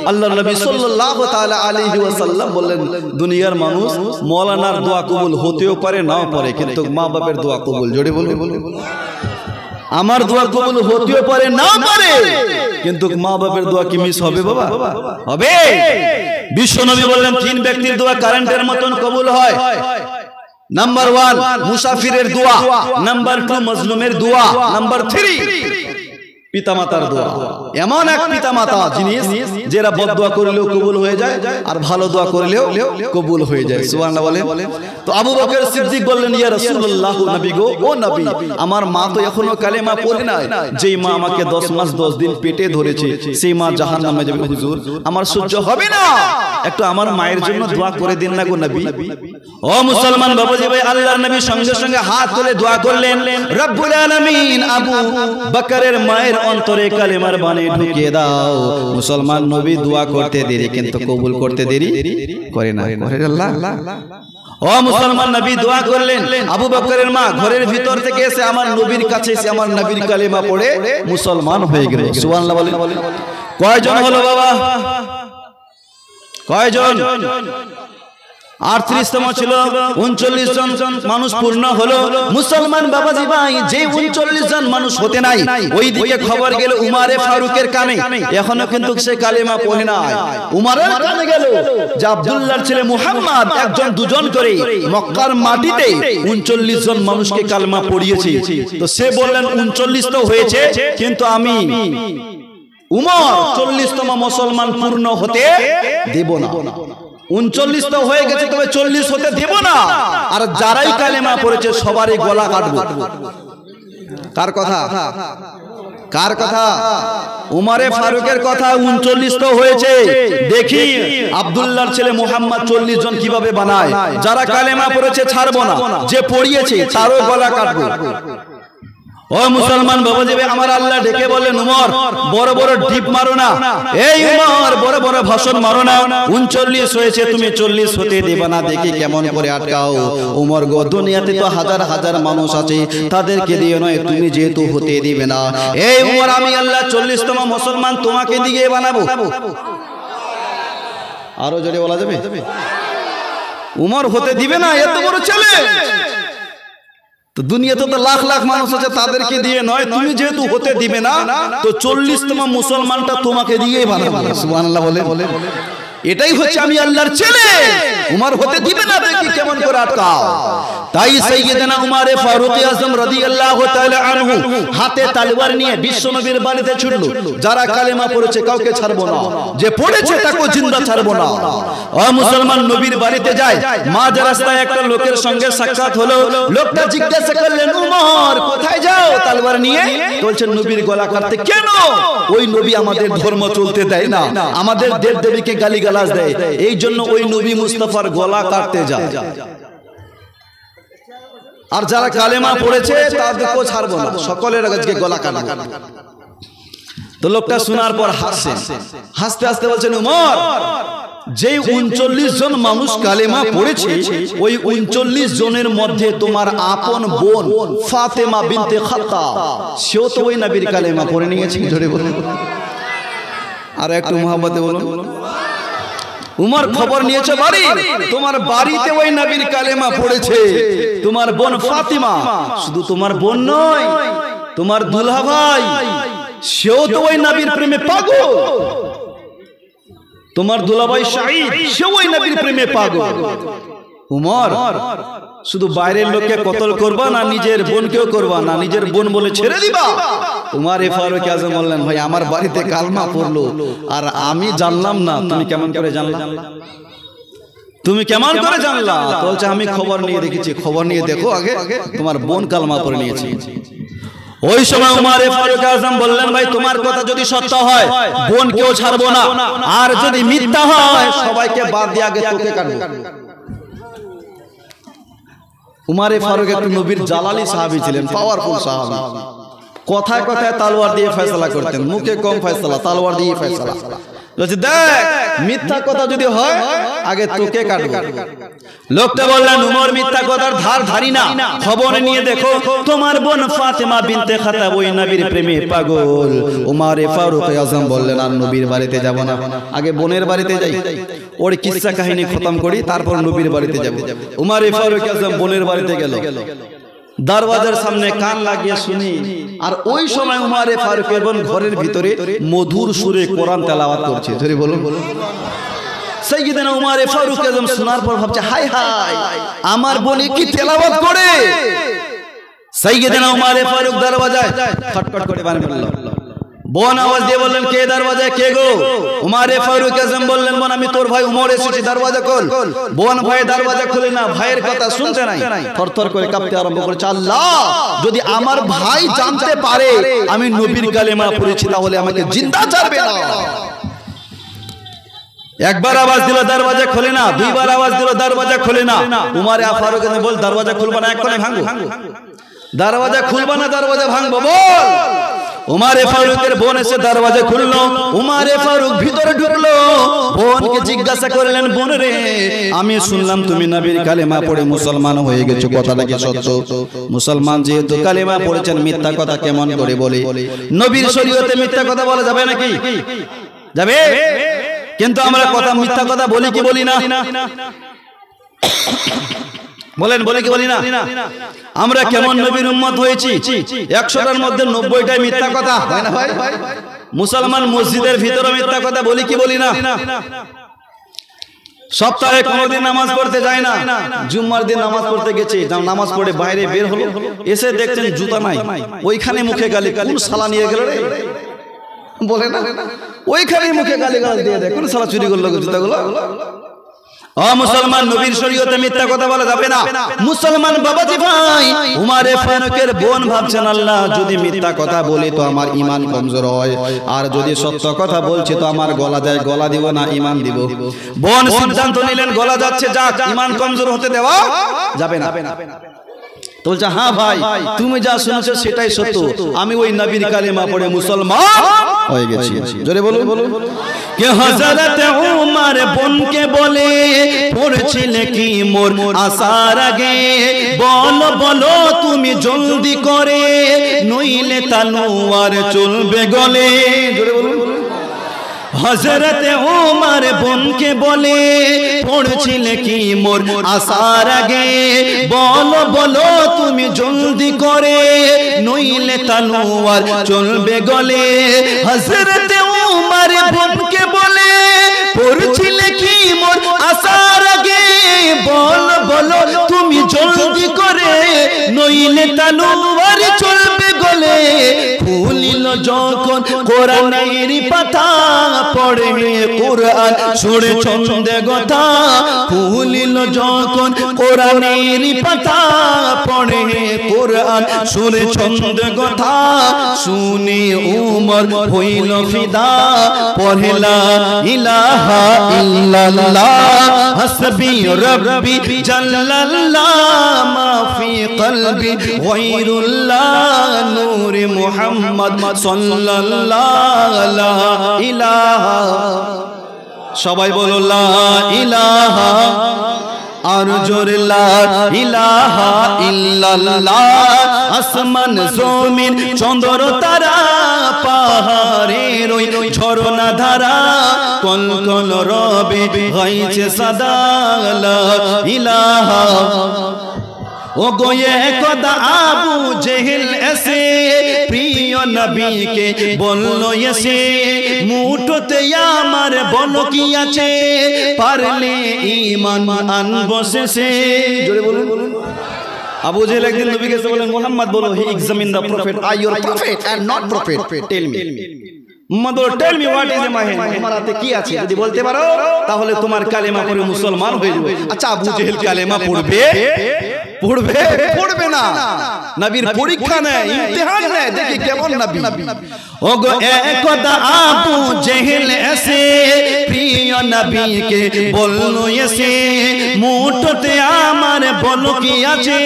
আল্লাহর নবী সাল্লাল্লাহু তাআলা আলাইহি ওয়াসাল্লাম বললেন, দুনিয়ার মানুষ মওলানার দোয়া কবুল হতেও পারে নাও পারে, কিন্তু মা বাবার দোয়া কবুল। জোরে বলুন। আমার দোয়া কবুল হতেও পারে নাও পারে, কিন্তু মা বাবার দোয়া কি মিস হবে বাবা? হবে। বিশ্ব নবী বললেন, তিন ব্যক্তির দোয়া কারেন্টের মতন কবুল হয়। নাম্বার 1 মুসাফিরের দোয়া, নাম্বার 2 মজলুমের দোয়া, নাম্বার 3 পিতামাতার দোয়া। এমন এক পিতামাতা জিনিস যারা বদদোয়া করলেও কবুল হয়ে যায়, আর ভালো দোয়া করলেও কবুল হয়ে যায়। সুবহানাল্লাহ বলেন। তো আবু বকর সিদ্দিক বললেন, ইয়া রাসূলুল্লাহ, নবী গো, ও নবী, আমার মা তো এখনো কালেমা পড়ে নাই। যেই মা আমাকে 10 মাস 10 দিন পেটে ধরেছে, সেই মা জাহান্নামে যাবে। হুজুর, আমার সহ্য হবে না, একটু আমার মায়ের জন্য দোয়া করে দিন না গো নবী। ও মুসলমান বাবাজি ভাই, আল্লাহর নবী সঙ্গে সঙ্গে হাত তুলে দোয়া করলেন, রব্বুল আলামিন আবু বকরের মায়ের অন্তরে কালেমার বাণী ঢুকিয়ে দাও। মুসলমান নবী দোয়া করতে দেরি, কিন্তু কবুল করতে দেরি করে না। আল্লাহ। ও মুসলমান নবী দোয়া করলেন, আবু বকরের মা ঘরের ভিতর থেকে এসে আমার নবীর কাছে এসে আমার নবীর কালেমা পড়ে মুসলমান হয়ে গেল। সুবহানাল্লাহ বলেন। কয়জন হলো বাবা? কয়জন? 38তম ছিল, 39 জন মানুষ পূর্ণ হলো। মুসলমান বাবাজি ভাই, যে 39 জন মানুষ হতে নাই, ওইদিকে খবর গেল উমারে ফারুকের কানে, এখনো কিন্তু সে কালেমা পড়ে নাই। উমারের কানে গেল যে আব্দুল্লাহর ছেলে মুহাম্মদ একজন দুজন করে মক্কার মাটিতে 39 জন মানুষকে কালেমা পড়িয়েছে। তো সে বললেন, 39 তো হয়েছে, কিন্তু আমি উমর 40তম মুসলমান পূর্ণ হতে দেব না। 39 তো হয়ে গেছে, তবে 40 হতে দেব না। আর যারাই কালেমা পড়েছে সবারই গলা কাটবো। কার কথা? কার কথা? উমারে ফারুকের কথা। 39 তো হয়েছে, দেখি আব্দুল্লাহর ছেলে মুহাম্মদ 40 জন কিভাবে বানায়। যারা কালেমা পড়েছে ছাড়বো না, যে পড়িয়েছে তারও গলা কাটবো। ও মুসলমান বাবাজি, আমার আল্লাহ ডেকে বলেন, উমর বড় বড় ঢিপ মারো না, এই উমর বড় বড় ভাষণ মারো না, 39 হয়েছে, তুমি 40 হতে দেবে না, দেখি কেমন করে আটকাও। উমর গো, দুনিয়াতে তো হাজার হাজার মানুষ আছে, তাদেরকে দিয়ে নয়, তুমি যেহেতু হতে দিবে না, এই উমর আমি আল্লাহ 40তম মুসলমান তোমাকে দিয়ে বানাবো। আরো জোরে বলা যাবে? উমর হতে দিবে না, এত বড় চ্যালেঞ্জ। তো দুনিয়াতে তো লাখ লাখ মানুষ আছে, তাদেরকে দিয়ে নয়, তুমি যেহেতু হতে দিবে না, তো 40তম মুসলমানটা তোমাকে দিয়েই বানাবো। সুবহানাল্লাহ বলে। এটাই হচ্ছে আমি আল্লাহর ছেলে, উমর হতে দিবে না, দেখি কেমন করে আটকাও। তাই সাইয়েদনা উমারে ফারুক আযম রাদিয়াল্লাহু তাআলা আনহু হাতে তলোয়ার নিয়ে বিশ্ব নবীর বাড়িতে ছুটলো। যারা কালেমা পড়েছে কাউকে ছাড়বো না, যে পড়েছে তাকে জিন্দা ছাড়বো না। ও মুসলমান, নবীর বাড়িতে যায়, মাঝ রাস্তায় একটা লোকের সঙ্গে সাক্ষাৎ হলো। লোকটা জিজ্ঞাসা করলেন, উমর কোথায় যাও তলোয়ার নিয়ে? বলছেন, নবীর গলা কাটতে। কেন? ওই নবী আমাদের ধর্ম চলতে দেয় না, আমাদের দেব দেবীকে গালিগালাজ দেয়, এই জন্য ওই নবী মুস্তাফার গলা কাটতে যায়। আর যারা কালেমা পড়েছে তাদেরকেও ছাড়বো না, সকলের আজকে গলা কাটবো। তো লোকটা শোনার পর হাসছে, হাসতে হাসতে বলছেন, উমর যে 39 জন মানুষ কালেমা পড়েছে, ওই 39 জনের মধ্যে তোমার আপন বোন ফাতেমা বিনতে খাত্তাব, সেও তো ওই নবীর কালেমা পড়ে নিয়েছে। জোরে বলুন, আর একটু মুহাব্বতে বলুন। উমর খবর নিয়েছে বাড়ি, তোমার বাড়িতে ওই নবীর কালেমা পড়েছে, তোমার বোন ফাতিমা। শুধু তোমার বোন নয়, তোমার দুলহা ভাই, সেও তো ওই নবীর প্রেমে পাগল। তোমার দুলাভাই শাহিদ, সেও ওই নবীর প্রেমে পাগল। উমর শুধু বাইরের লোককে কতল করবা না, নিজের বোনকেও করবা না, নিজের বোন বলে ছেড়ে দিবা। উমর ফারুক আযম বললেন, ভাই আমার বাড়িতে কালেমা পড়লো আর আমি জানলাম না, তুমি কেমন করে জানলা? তুমি কেমন করে জানলা? বলছে, আমি খবর নিয়ে দেখেছি। খবর নিয়ে দেখো আগে, তোমার বোন কালেমা পড়ে নিয়েছে। ওই সময় উমর ফারুক আযম বললেন, ভাই তোমার কথা যদি সত্য হয় বোনকেও ছাড়বো না, আর যদি মিথ্যা হয় সবাইকে বাদ দিয়ে আগে তোকে কাটবো। উমর ফারুক একটু নবীর জালালি সাহাবী ছিলেন, পাওয়ারফুল সাহাবী। কথায় কথায় তলোয়ার দিয়ে ফয়সালা করতেন, মুখে কম ফয়সালা, তলোয়ার দিয়ে ফয়সালা। বলছে, দেখ মিথ্যা কথা যদি হয় আগে তোকে কাটবো। লোকটা বললেন উমর মিথ্যা কথার ধার ধারি না, খবর নিয়ে দেখো তোমার বোন ফাতেমা বিনতে খাতাব ওই নবীর প্রেমে পাগল। উমরে ফারুক আজম বললেন আর নবীর বাড়িতে যাব না, আগে বোনের বাড়িতে যাই, ওর কিসসা কাহিনী খতম করি, তারপর নবীর বাড়িতে যাব। উমরে ফারুক আজম বোনের বাড়িতে গেল, দরওয়াজার সামনে কান লাগিয়ে শুনি, আর ওই সময় উমরে ফারুকের বোন ঘরের ভিতরে মধুর সুরে কোরআন তেলাওয়াত করছে। ধরে বলুন বলুন। সাইয়্যিদানা উমরে ফারুক আজম শোনার পর ভাবছে হায় হায় আমার বোন কি তেলাওয়াত করে। সাইয়্যিদানা উমরে ফারুক দরওয়াজায় খটখট করে বাড়ি বলল, বোন আওয়াজ দিয়ে বললেন কে দরওয়াজায়, কে গো? উমরে ফারুক আজম বললেন বোন আমি তোর ভাই উমর এসেছি, দরওয়াজা খোল। বোন ভাই দরওয়াজা খুলে না, ভাইয়ের কথা শুনতে নাই, থরথর করে কাঁপতে আরম্ভ করেছে, আল্লাহ যদি আমার ভাই জানতে পারে আমি নবীর কালেমা পড়েছি তাহলে আমাকে জিন্দা ছাড়বে না। একবার আওয়াজ দিল দরওয়াজা খুলে না, দুইবার আওয়াজ দিল দরওয়াজা খুলে না। উমরে ফারুক আজম বল দরওয়াজা খুলবা না, এক্ষুনি ভাঙবো। দরওয়াজা খুলবা না, দরওয়াজা ভাঙবো বল। উমরে ফারুকের বোন এসে দরওয়াজা খুললো, উমরে ফারুক ভিতরে ঢুকলো, বোনকে জিজ্ঞাসা করলেন বোন রে আমি শুনলাম তুমি নবীর কালেমা পড়ে মুসলমান হয়ে গেছো, কথাটা কি সত্য? মুসলমান যেহেতু কালেমা পড়েছেন মিথ্যা কথা কেমন করে বলে? নবীর শরীয়তে মিথ্যা কথা বলা যাবে নাকি? যাবে। কিন্তু আমরা কথা মিথ্যা কথা বলি কি বলি না? বলেন বলে কি বলি না? আমরা কেমন নবীর উম্মত হয়েছি? 100টার মধ্যে 90টাই মিথ্যা কথা, হয় না ভাই? মুসলমান মসজিদের ভিতরে মিথ্যা কথা বলি কি বলি না? সপ্তাহে কোনোদিন নামাজ পড়তে যায় না, জুম্মার দিন নামাজ পড়তে গেছে, নামাজ পড়ে বাইরে বের হলো, এসে দেখছেন জুতা নাই, ওইখানে মুখে গালি, কোন শালা নিয়ে গেল রে? বলে না, ওইখানে মুখে গালি গালাজ দিয়ে দেয়, কোন শালা চুরি করলো জুতাগুলো? মুসলমান নবীর শরীয়তে মিথ্যা কথা বলা যাবে না। মুসলমান বাবাজি ভাই, উমরে ফারুকের বোন ভাবছেন আল্লাহ যদি মিথ্যা কথা বলি তো আমার ঈমান কমজোর হয়, আর যদি সত্য কথা বলছি তো আমার গলা যায়, গলা দিব না ঈমান দিব। বোন সিদ্ধান্ত নিলেন গলা যাচ্ছে যাক, ঈমান কমজোর হতে দেওয়া যাবে না। তো বলছে হ্যাঁ ভাই তুমি যা শুনেছো সেটাই সত্য, আমি ওই নবীর কালেমা পড়ে মুসলমান হয়ে গেছি। জোরে বলুন বলুন। কে হযরত উমর বোনকে বলে পড়ছিলে কি মোর আসার আগে, বলো বলো তুমি জলদি করে নইলে তলোয়ার চলবে গলে। জোরে বলুন। হযরত উমর বোনকে বলে পড়ছিলে কি মোর আসার আগে, বলো বলো তুমি জলদি করে নইলে তলোয়ার চলবে গলে। হযরত উমর বোনকে বলে পড়ছিলে কি মোর আসার আগে, বলো বলো তুমি জলদি করে নইলে তলোয়ার চলবে গলে। ফুলিল যখন কোরআনের পাতা পড়ে কোরআন সুরে ছন্দে কথা, ফুলিল যখন কোরআনের পাতা পড়ে কোরআন সুরে ছন্দে কথা, শুনে উমর হইল ফিদা পড়লা ইলাহা ইল্লাল্লাহ হাসবি রব্বি জাল্লাল্লাহ মা ফি কলবি গায়রুল্লাহ নূর মুহাম্মদ সাল্লাল্লাহু লা ইলাহা। সবাই বলো লা ইলাহা, আর জোরে লা ইলাহা ইল্লাল্লাহ। আসমান জমিন চন্দ্র তারা পাহাড়ের ওই ঝরনা ধারা কল কল রবে গাইছে সদা লা ইলাহা। ও গোয়ে কদা আবু জেহেল এসে প্রিয় নবীকে বললো এসে, মুঠোতে আমার বলো কি আছে পারলে ঈমান আনবো শেষে। জোরে বলুন বলুন। আবু জেহেল একদিন নবীকে এসে বলেন মুহাম্মদ বলো he examine the prophet, are you are prophet and not prophet, tell me. Muhammad tell me what is my hand, তোমার হাতে কি আছে যদি বলতে পারো তাহলে তোমার কালেমা পড়ে মুসলমান হয়ে যাবে। আচ্ছা আবু জেহেল কালেমা পড়বে? পড়বে পড়বে না, নবীর পরীক্ষা নেয়, ইমতিহান নেয়, দেখি কেমন নবী। ওগো একদা আবু জেহেল এসে প্রিয় নবীকে বললো এসে, মুঠোতে আমার বলো কি আছে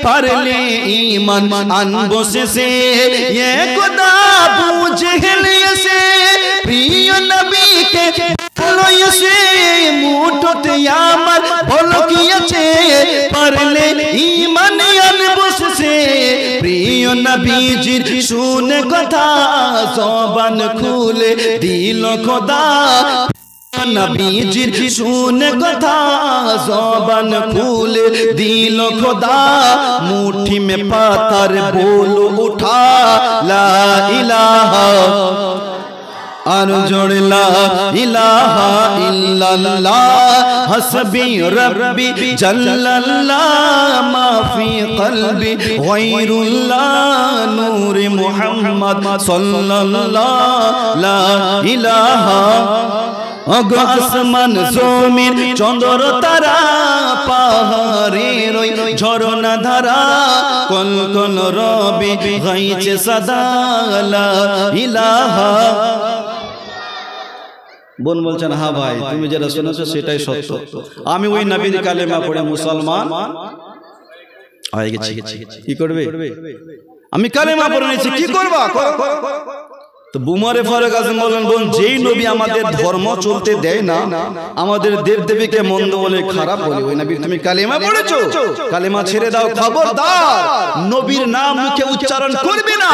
পারলে ঈমান আনবো শেষে। একদা আবু জেহেল এসে প্রিয় নবীকে লইছে মুঠোতে আমার বলো কি আছে পারলে ঈমান বসছে প্রিয় নবীজির শুনে কথা জবান খুলে দিল খোদা নবীজির শুনে কথা জবান খুলে দিল খোদা মুट्ठी में पत्थर बोल उठा ला इलाहा अर्जुन ला इलाहा इल्लल्लाह हस्बी रब्बी जल्लल्लाह माफी कल्बी गैरुल्लाह नूर मुहम्मद सल्लल्लाह ला इलाहा अगो आसमान जमीन चंद्र तारा पाहाड़ेर झरना धारा कल कल रबी गाइছে सदा ला इलाहा বোন বলছেন হ্যাঁ ভাই তুমি যেটা শুনেছো সেটাই সত্য আমি ওই নবীর কালেমা পড়ে মুসলমান হয়ে গেছি কি করবে আমি কালেমা পড়ে নিয়েছি কি করবা তো বুমারে ফারুক আজম বলেন বোন যেই নবী আমাদের ধর্ম চলতে দেয় না আমাদের দেবদেবীকে মন্দ বলে খারাপ বলে ওই নবী তুমি কালেমা পড়েছো কালেমা ছেড়ে দাও খবরদার নবীর নাম মুখে উচ্চারণ করবে না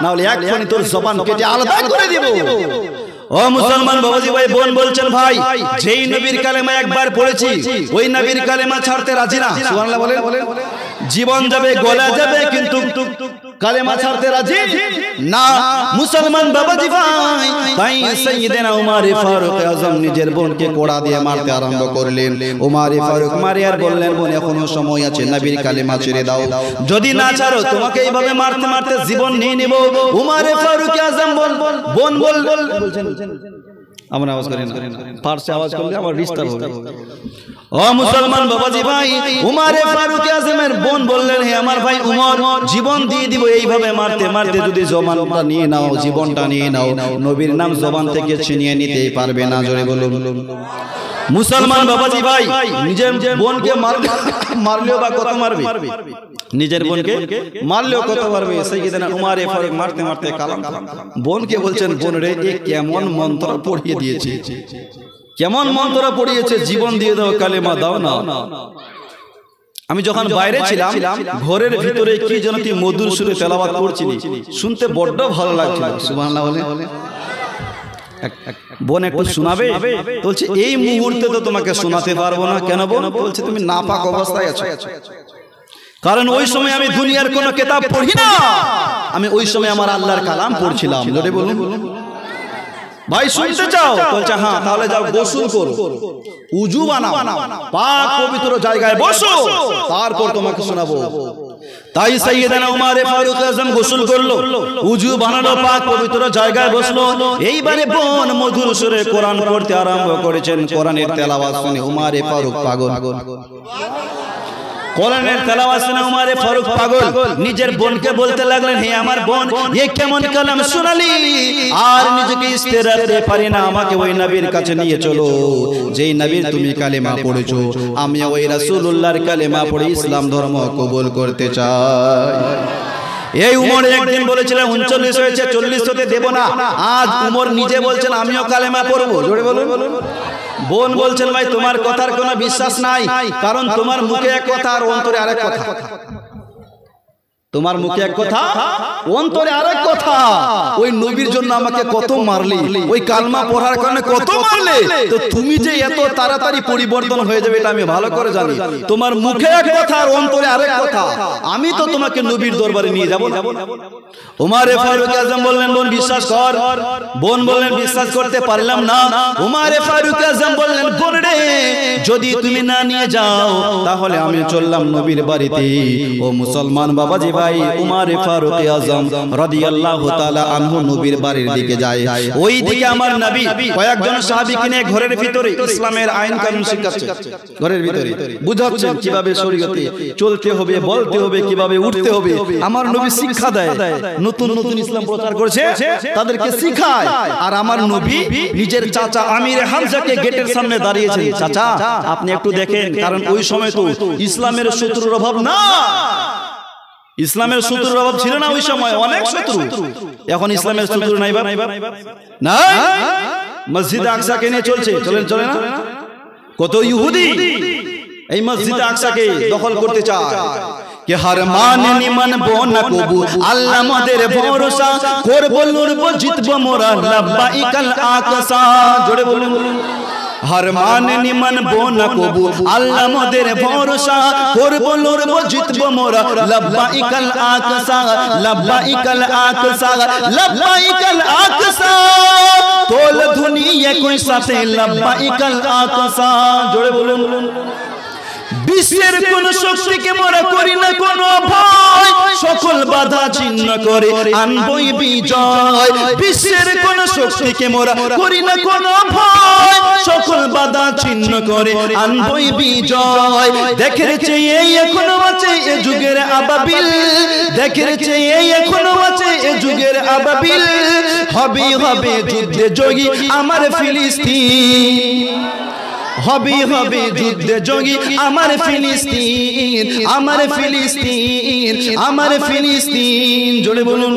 না হলে একখানি তোর জবান কেটে আলাদা করে দেব ও মুসলমান বাবাজি ভাই বোন বলছেন ভাই যেই নবীর কালেমা একবার পড়েছি ওই নবীর কালেমা ছাড়তে রাজি না সুবহানাল্লাহ বলেন জীবন যাবে গলা যাবে কিন্তু কালেমা ছাড়তে রাজি না মুসলমান বাবাজি ভাই তাই সাইয়েদনা উমর ফারুক আজম নিজের বোনকে কোড়া দিয়ে মারতে আরম্ভ করলেন উমর ফারুক মারি আর বললেন বোন এখনো সময় আছে নবীর কালেমা ছেড়ে দাও যদি না ছাড়ো তোমাকে এইভাবে মারতে মারতে জীবন নিয়ে নেব উমর ফারুক আজম বোন বলছেন আমরা আওয়াজ করেন ফারসি আওয়াজ করলে আমার ডিস্টার্ব হবে ও মুসলমান বাবাজি ভাই উমর ফারুক আজমের বোন বললেন হে আমার ভাই উমর জীবন দিয়ে দিব এইভাবে মারতে মারতে যদি জবানটা নিয়ে নাও জীবনটা নিয়ে নাও নবীর নাম জবান থেকে ছিনিয়ে নিতেই পারবে না জোরে বলুন মুসলমান বাবাজি ভাই নিজের বোনকে মারলেও বা কত মারবে নিজের বোনকে মারলেও কত মারবে সাইয়েদনা উমর ফারুক মারতে মারতে কালাম বোনকে বলছেন বোন রে এ কেমন মন্ত্র পড়িয়ে দিয়েছে কেমন মন্ত্র পড়িয়েছে জীবন দিয়ে দাও কালেমা দাও না আমি যখন বাইরে ছিলাম ঘরের ভিতরে কি যেন তুই মধুর সুরে তেলাওয়াত করছিলি শুনতে বড্ড ভালো লাগছিল সুবহানাল্লাহ বলে বোন একটু শোনাবে বলছে এই মুহূর্তে তো তোমাকে শোনাতে পারবো না কেন বোন বলছে তুমি নাপাক অবস্থায় আছো কারণ ওই সময় আমি দুনিয়ার কোনো কিতাব পড়ি না আমি ওই সময় আমার আল্লাহর কালাম পড়ছিলাম জোরে বলুন ভাই শুনতে চাও বলছে হ্যাঁ তাহলে যাও গোসল করো উযু বানাও পাক পবিত্র জায়গায় বসো তারপর তোমাকে শোনাবো তাই সাইয়েদনা উমর ফারুক আজম গোসল করলো উযু বানালো পাক পবিত্র জায়গায় বসলো এইবারে বোন মধুর সুরে কোরআন পড়তে আরম্ভ করেছেন কোরআনের তেলাওয়াত শুনে উমর ফারুক পাগল কোরআনের তেলাওয়াত শুনে উমর ফারুক পাগল নিজের বোনকে বলতে লাগলেন হে আমার বোন এ কেমন কালাম শোনালি আর নিজেকে স্থির রাখতে পারি না আমাকে ওই নবীর কাছে নিয়ে চলো যেই নবীর তুমি কালেমা পড়েছো আমি ওই রাসূলুল্লাহর কালেমা পড়ে ইসলাম ধর্ম কবুল করতে চাই এই উমর একদিন বলেছিলেন 39 হয়েছে 40 হতে দেব না আজ উমর নিজে বলছেন আমিও কালেমা পড়ব জোরে বলুন বোন বলছেন ভাই তোমার কথার কোনো বিশ্বাস নাই কারণ তোমার মুখে এক কথা আর অন্তরে আরেক কথা তোমার মুখে এক কথা অন্তরে আরেক কথা ওই নবীর জন্য আমাকে কত মারলি ওই কালমা পড়ার কারণে কত মারলে তো তুমি যে এত তাড়াতাড়ি পরিবর্তন হয়ে যাবে এটা আমি ভালো করে জানি তোমার মুখে এক কথা আর অন্তরে আরেক কথা আমি তো তোমাকে নবীর দরবারে নিয়ে যাব উমর ফারুক আজম বললেন বোন বিশ্বাস কর বোন বললেন বিশ্বাস করতে পারলাম না উমর ফারুক আজম বললেন বোন রে যদি তুমি না নিয়ে যাও তাহলে আমি চললাম নবীর বাড়িতে ও মুসলমান বাবাজি ভাই উমর ফারুক আজম রাদিয়াল্লাহু তাআলা আনহু নবীর বাড়ির দিকে যায় ওই দিকে আমার নবী কয়েকজন সাহাবীকে নিয়ে ঘরের ভিতরে ইসলামের আইন কানুন শিখাচ্ছে ঘরের ভিতরে বুঝাচ্ছেন কিভাবে শরীয়তে চলতে হবে বলতে হবে কিভাবে উঠতে হবে আমার নবী শিক্ষা দেয় নতুন নতুন ইসলাম প্রচার করছে তাদেরকে শিখায় আর আমার নবী নিজের চাচা আমির হামজাকে গেটের সামনে দাঁড়িয়েছেন চাচা আপনি একটু দেখেন কারণ ওই সময় তো ইসলামের শত্রুর অভাব না ইসলামের শত্রুর অভাব ছিল না ওই সময় অনেক শত্রু এখন ইসলামের শত্রু নাই বা নাই মসজিদ আকসাকে নিয়ে চলছে, চলে না? কত ইহুদি এই মসজিদ আকসাকে দখল করতে চায়। कि हर मान निमन बोना कबू अल्लाह मदेर भरोसा करब लड़ब जितब मोरा लब्बाइकल आकसा जोड़े बोलुन हर मान निमन बोना कबू अल्लाह मदेर भरोसा करब लड़ब जितब मोरा लब्बाइकल आकसा लब्बाइकल आकसा लब्बाइकल आकसा तोल धुनिया कोई साथे लब्बाइकल आकसा जोड़े बोलुन বিশ্বের কোন শক্তিকে মোরা করি না কোন ভয় সকল বাধা ছিন্ন করে আনবই বিজয় বিশ্বের কোন শক্তিকে মোরা করি না কোন ভয় সকল বাধা ছিন্ন করে আনবই বিজয় দেখের চেয়ে এখনো আছে এ যুগের আবাবিল দেখের চেয়ে এখনো আছে এ যুগের আবাবিল হবে হবে যুদ্ধে যোগী আমার ফিলিস্তিন হবে হবে যুদ্ধে যোগী আমার ফিলিস্তিন আমার ফিলিস্তিন আমার ফিলিস্তিন জোরে বলুন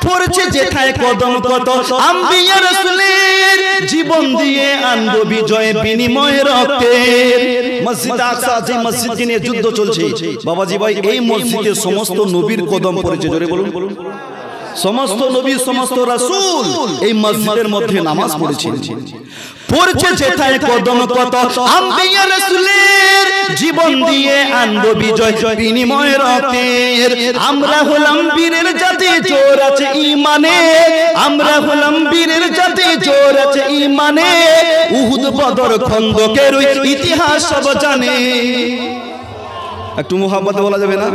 পড়ছে যেথায় কদম কত আম্বিয়া রাসূলের জীবন দিয়ে আনবো বিজয় বিনিময় রক্তের মসজিদ আকসা যে মসজিদকে নিয়ে যুদ্ধ চলছে বাবাজি ভাই এই মসজিদে সমস্ত নবীর কদম পড়েছে জোরে বলুন সমস্ত নবী সমস্ত রাসূল এই মসজিদের মধ্যে নামাজ পড়েছেন পড়ছে যেথায় কদম কত আম্বিয়া রাসূলের জীবন দিয়ে আনবো বিজয় বিনিময় রক্তের আমরা হলাম বীরের জাতি জোর আছে ঈমানে আমরা হলাম বীরের জাতি জোর আছে ঈমানে উহুদ বদর খন্দকের ইতিহাস সব জানে একটু মুহাব্বতে বলা যাবে না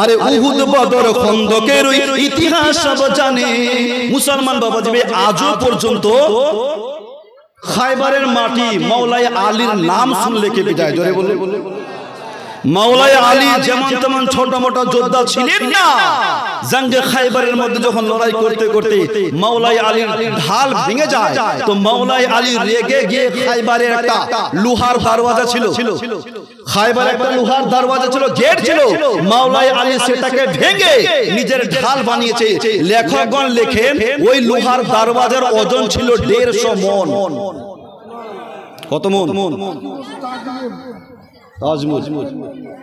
আরে উহুদ বদর খন্দকের ইতিহাস সব জানে মুসলমান বাবাজি আজও পর্যন্ত খায়বারের মাটি মাওলানা আলীর নাম শুনলে কেঁপে যায় জোরে বলে মাওলানা আলী যেমন তেমন ছোট মোটো যোদ্ধা ছিলেন না জঙ্গে খায়বারের মধ্যে যখন লড়াই করতে করতে মাওলানা আলীর ঢাল ভেঙে যায় তো মাওলানা আলী রেগে গিয়ে খায়বারের একটা লোহার দরওয়াজা ছিল খায়বারে একটা লোহার দরওয়াজা ছিল গেট ছিল মাওলানা আলী সেটাকে ভেঙে নিজের ঢাল বানিয়েছে লেখকগণ লেখেন ওই লোহার দরওয়াজার ওজন ছিল 150 মণ কত মণ তাজমুজ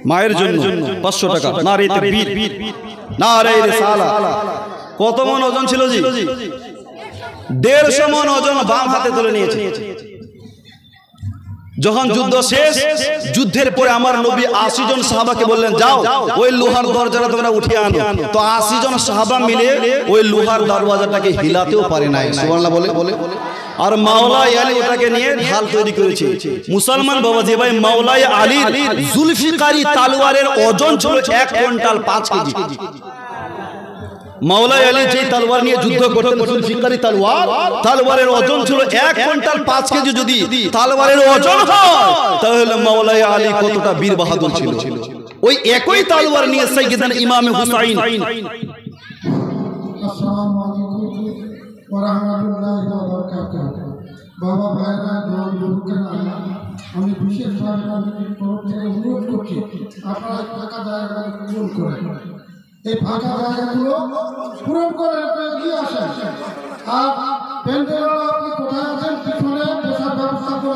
মায়ের জন্য 500 টাকা নারে তাকবীর নারে রিসালাত কত মণ ওজন ছিল জি 150 মণ ওজন বাম হাতে তুলে নিয়েছে যখন যুদ্ধ শেষ যুদ্ধের পরে আমার নবী 80 জন সাহাবাকে বললেন যাও ওই লোহার দরজাটা তোমরা উঠিয়ে আনো তো 80 জন সাহাবা মিলে ওই লোহার দরওয়াজাটাকে হিলাতেও পারে নাই সুবহানাল্লাহ বলে আর মাওলানা আলী ওটাকে নিয়ে ঢাল তৈরি করেছে মুসলমান বাবাজি ভাই মাওলানা আলীর জুলফিকারি তলোয়ারের ওজন ছিল 1 কুইন্টাল 5 কেজি মাওলানা আলী যে তলোয়ার নিয়ে যুদ্ধ করতেন জুলফিকারি তলোয়ারের ওজন ছিল 1 কুইন্টাল 5 কেজি যদি তলোয়ারের ওজন হয় তাহলে মাওলানা আলী কতটা বীর বাহাদুর ছিল ওই একই তলোয়ার নিয়ে সাইয়েদনা ইমাম হুসাইন আসসালামু আলাইকুম ওয়া রাহমাতুল্লাহি ওয়া বারাকাতুহু বাবা ভাইরা দোয়া বুকের আমি বিশেষভাবে আপনাদের তরফ থেকে অনুরোধ করছি আপনারা ফাঁকা জায়গাগুলো পূরণ করেন এই ফাঁকা জায়গাগুলো পূরণ করে এগিয়ে আসেন আর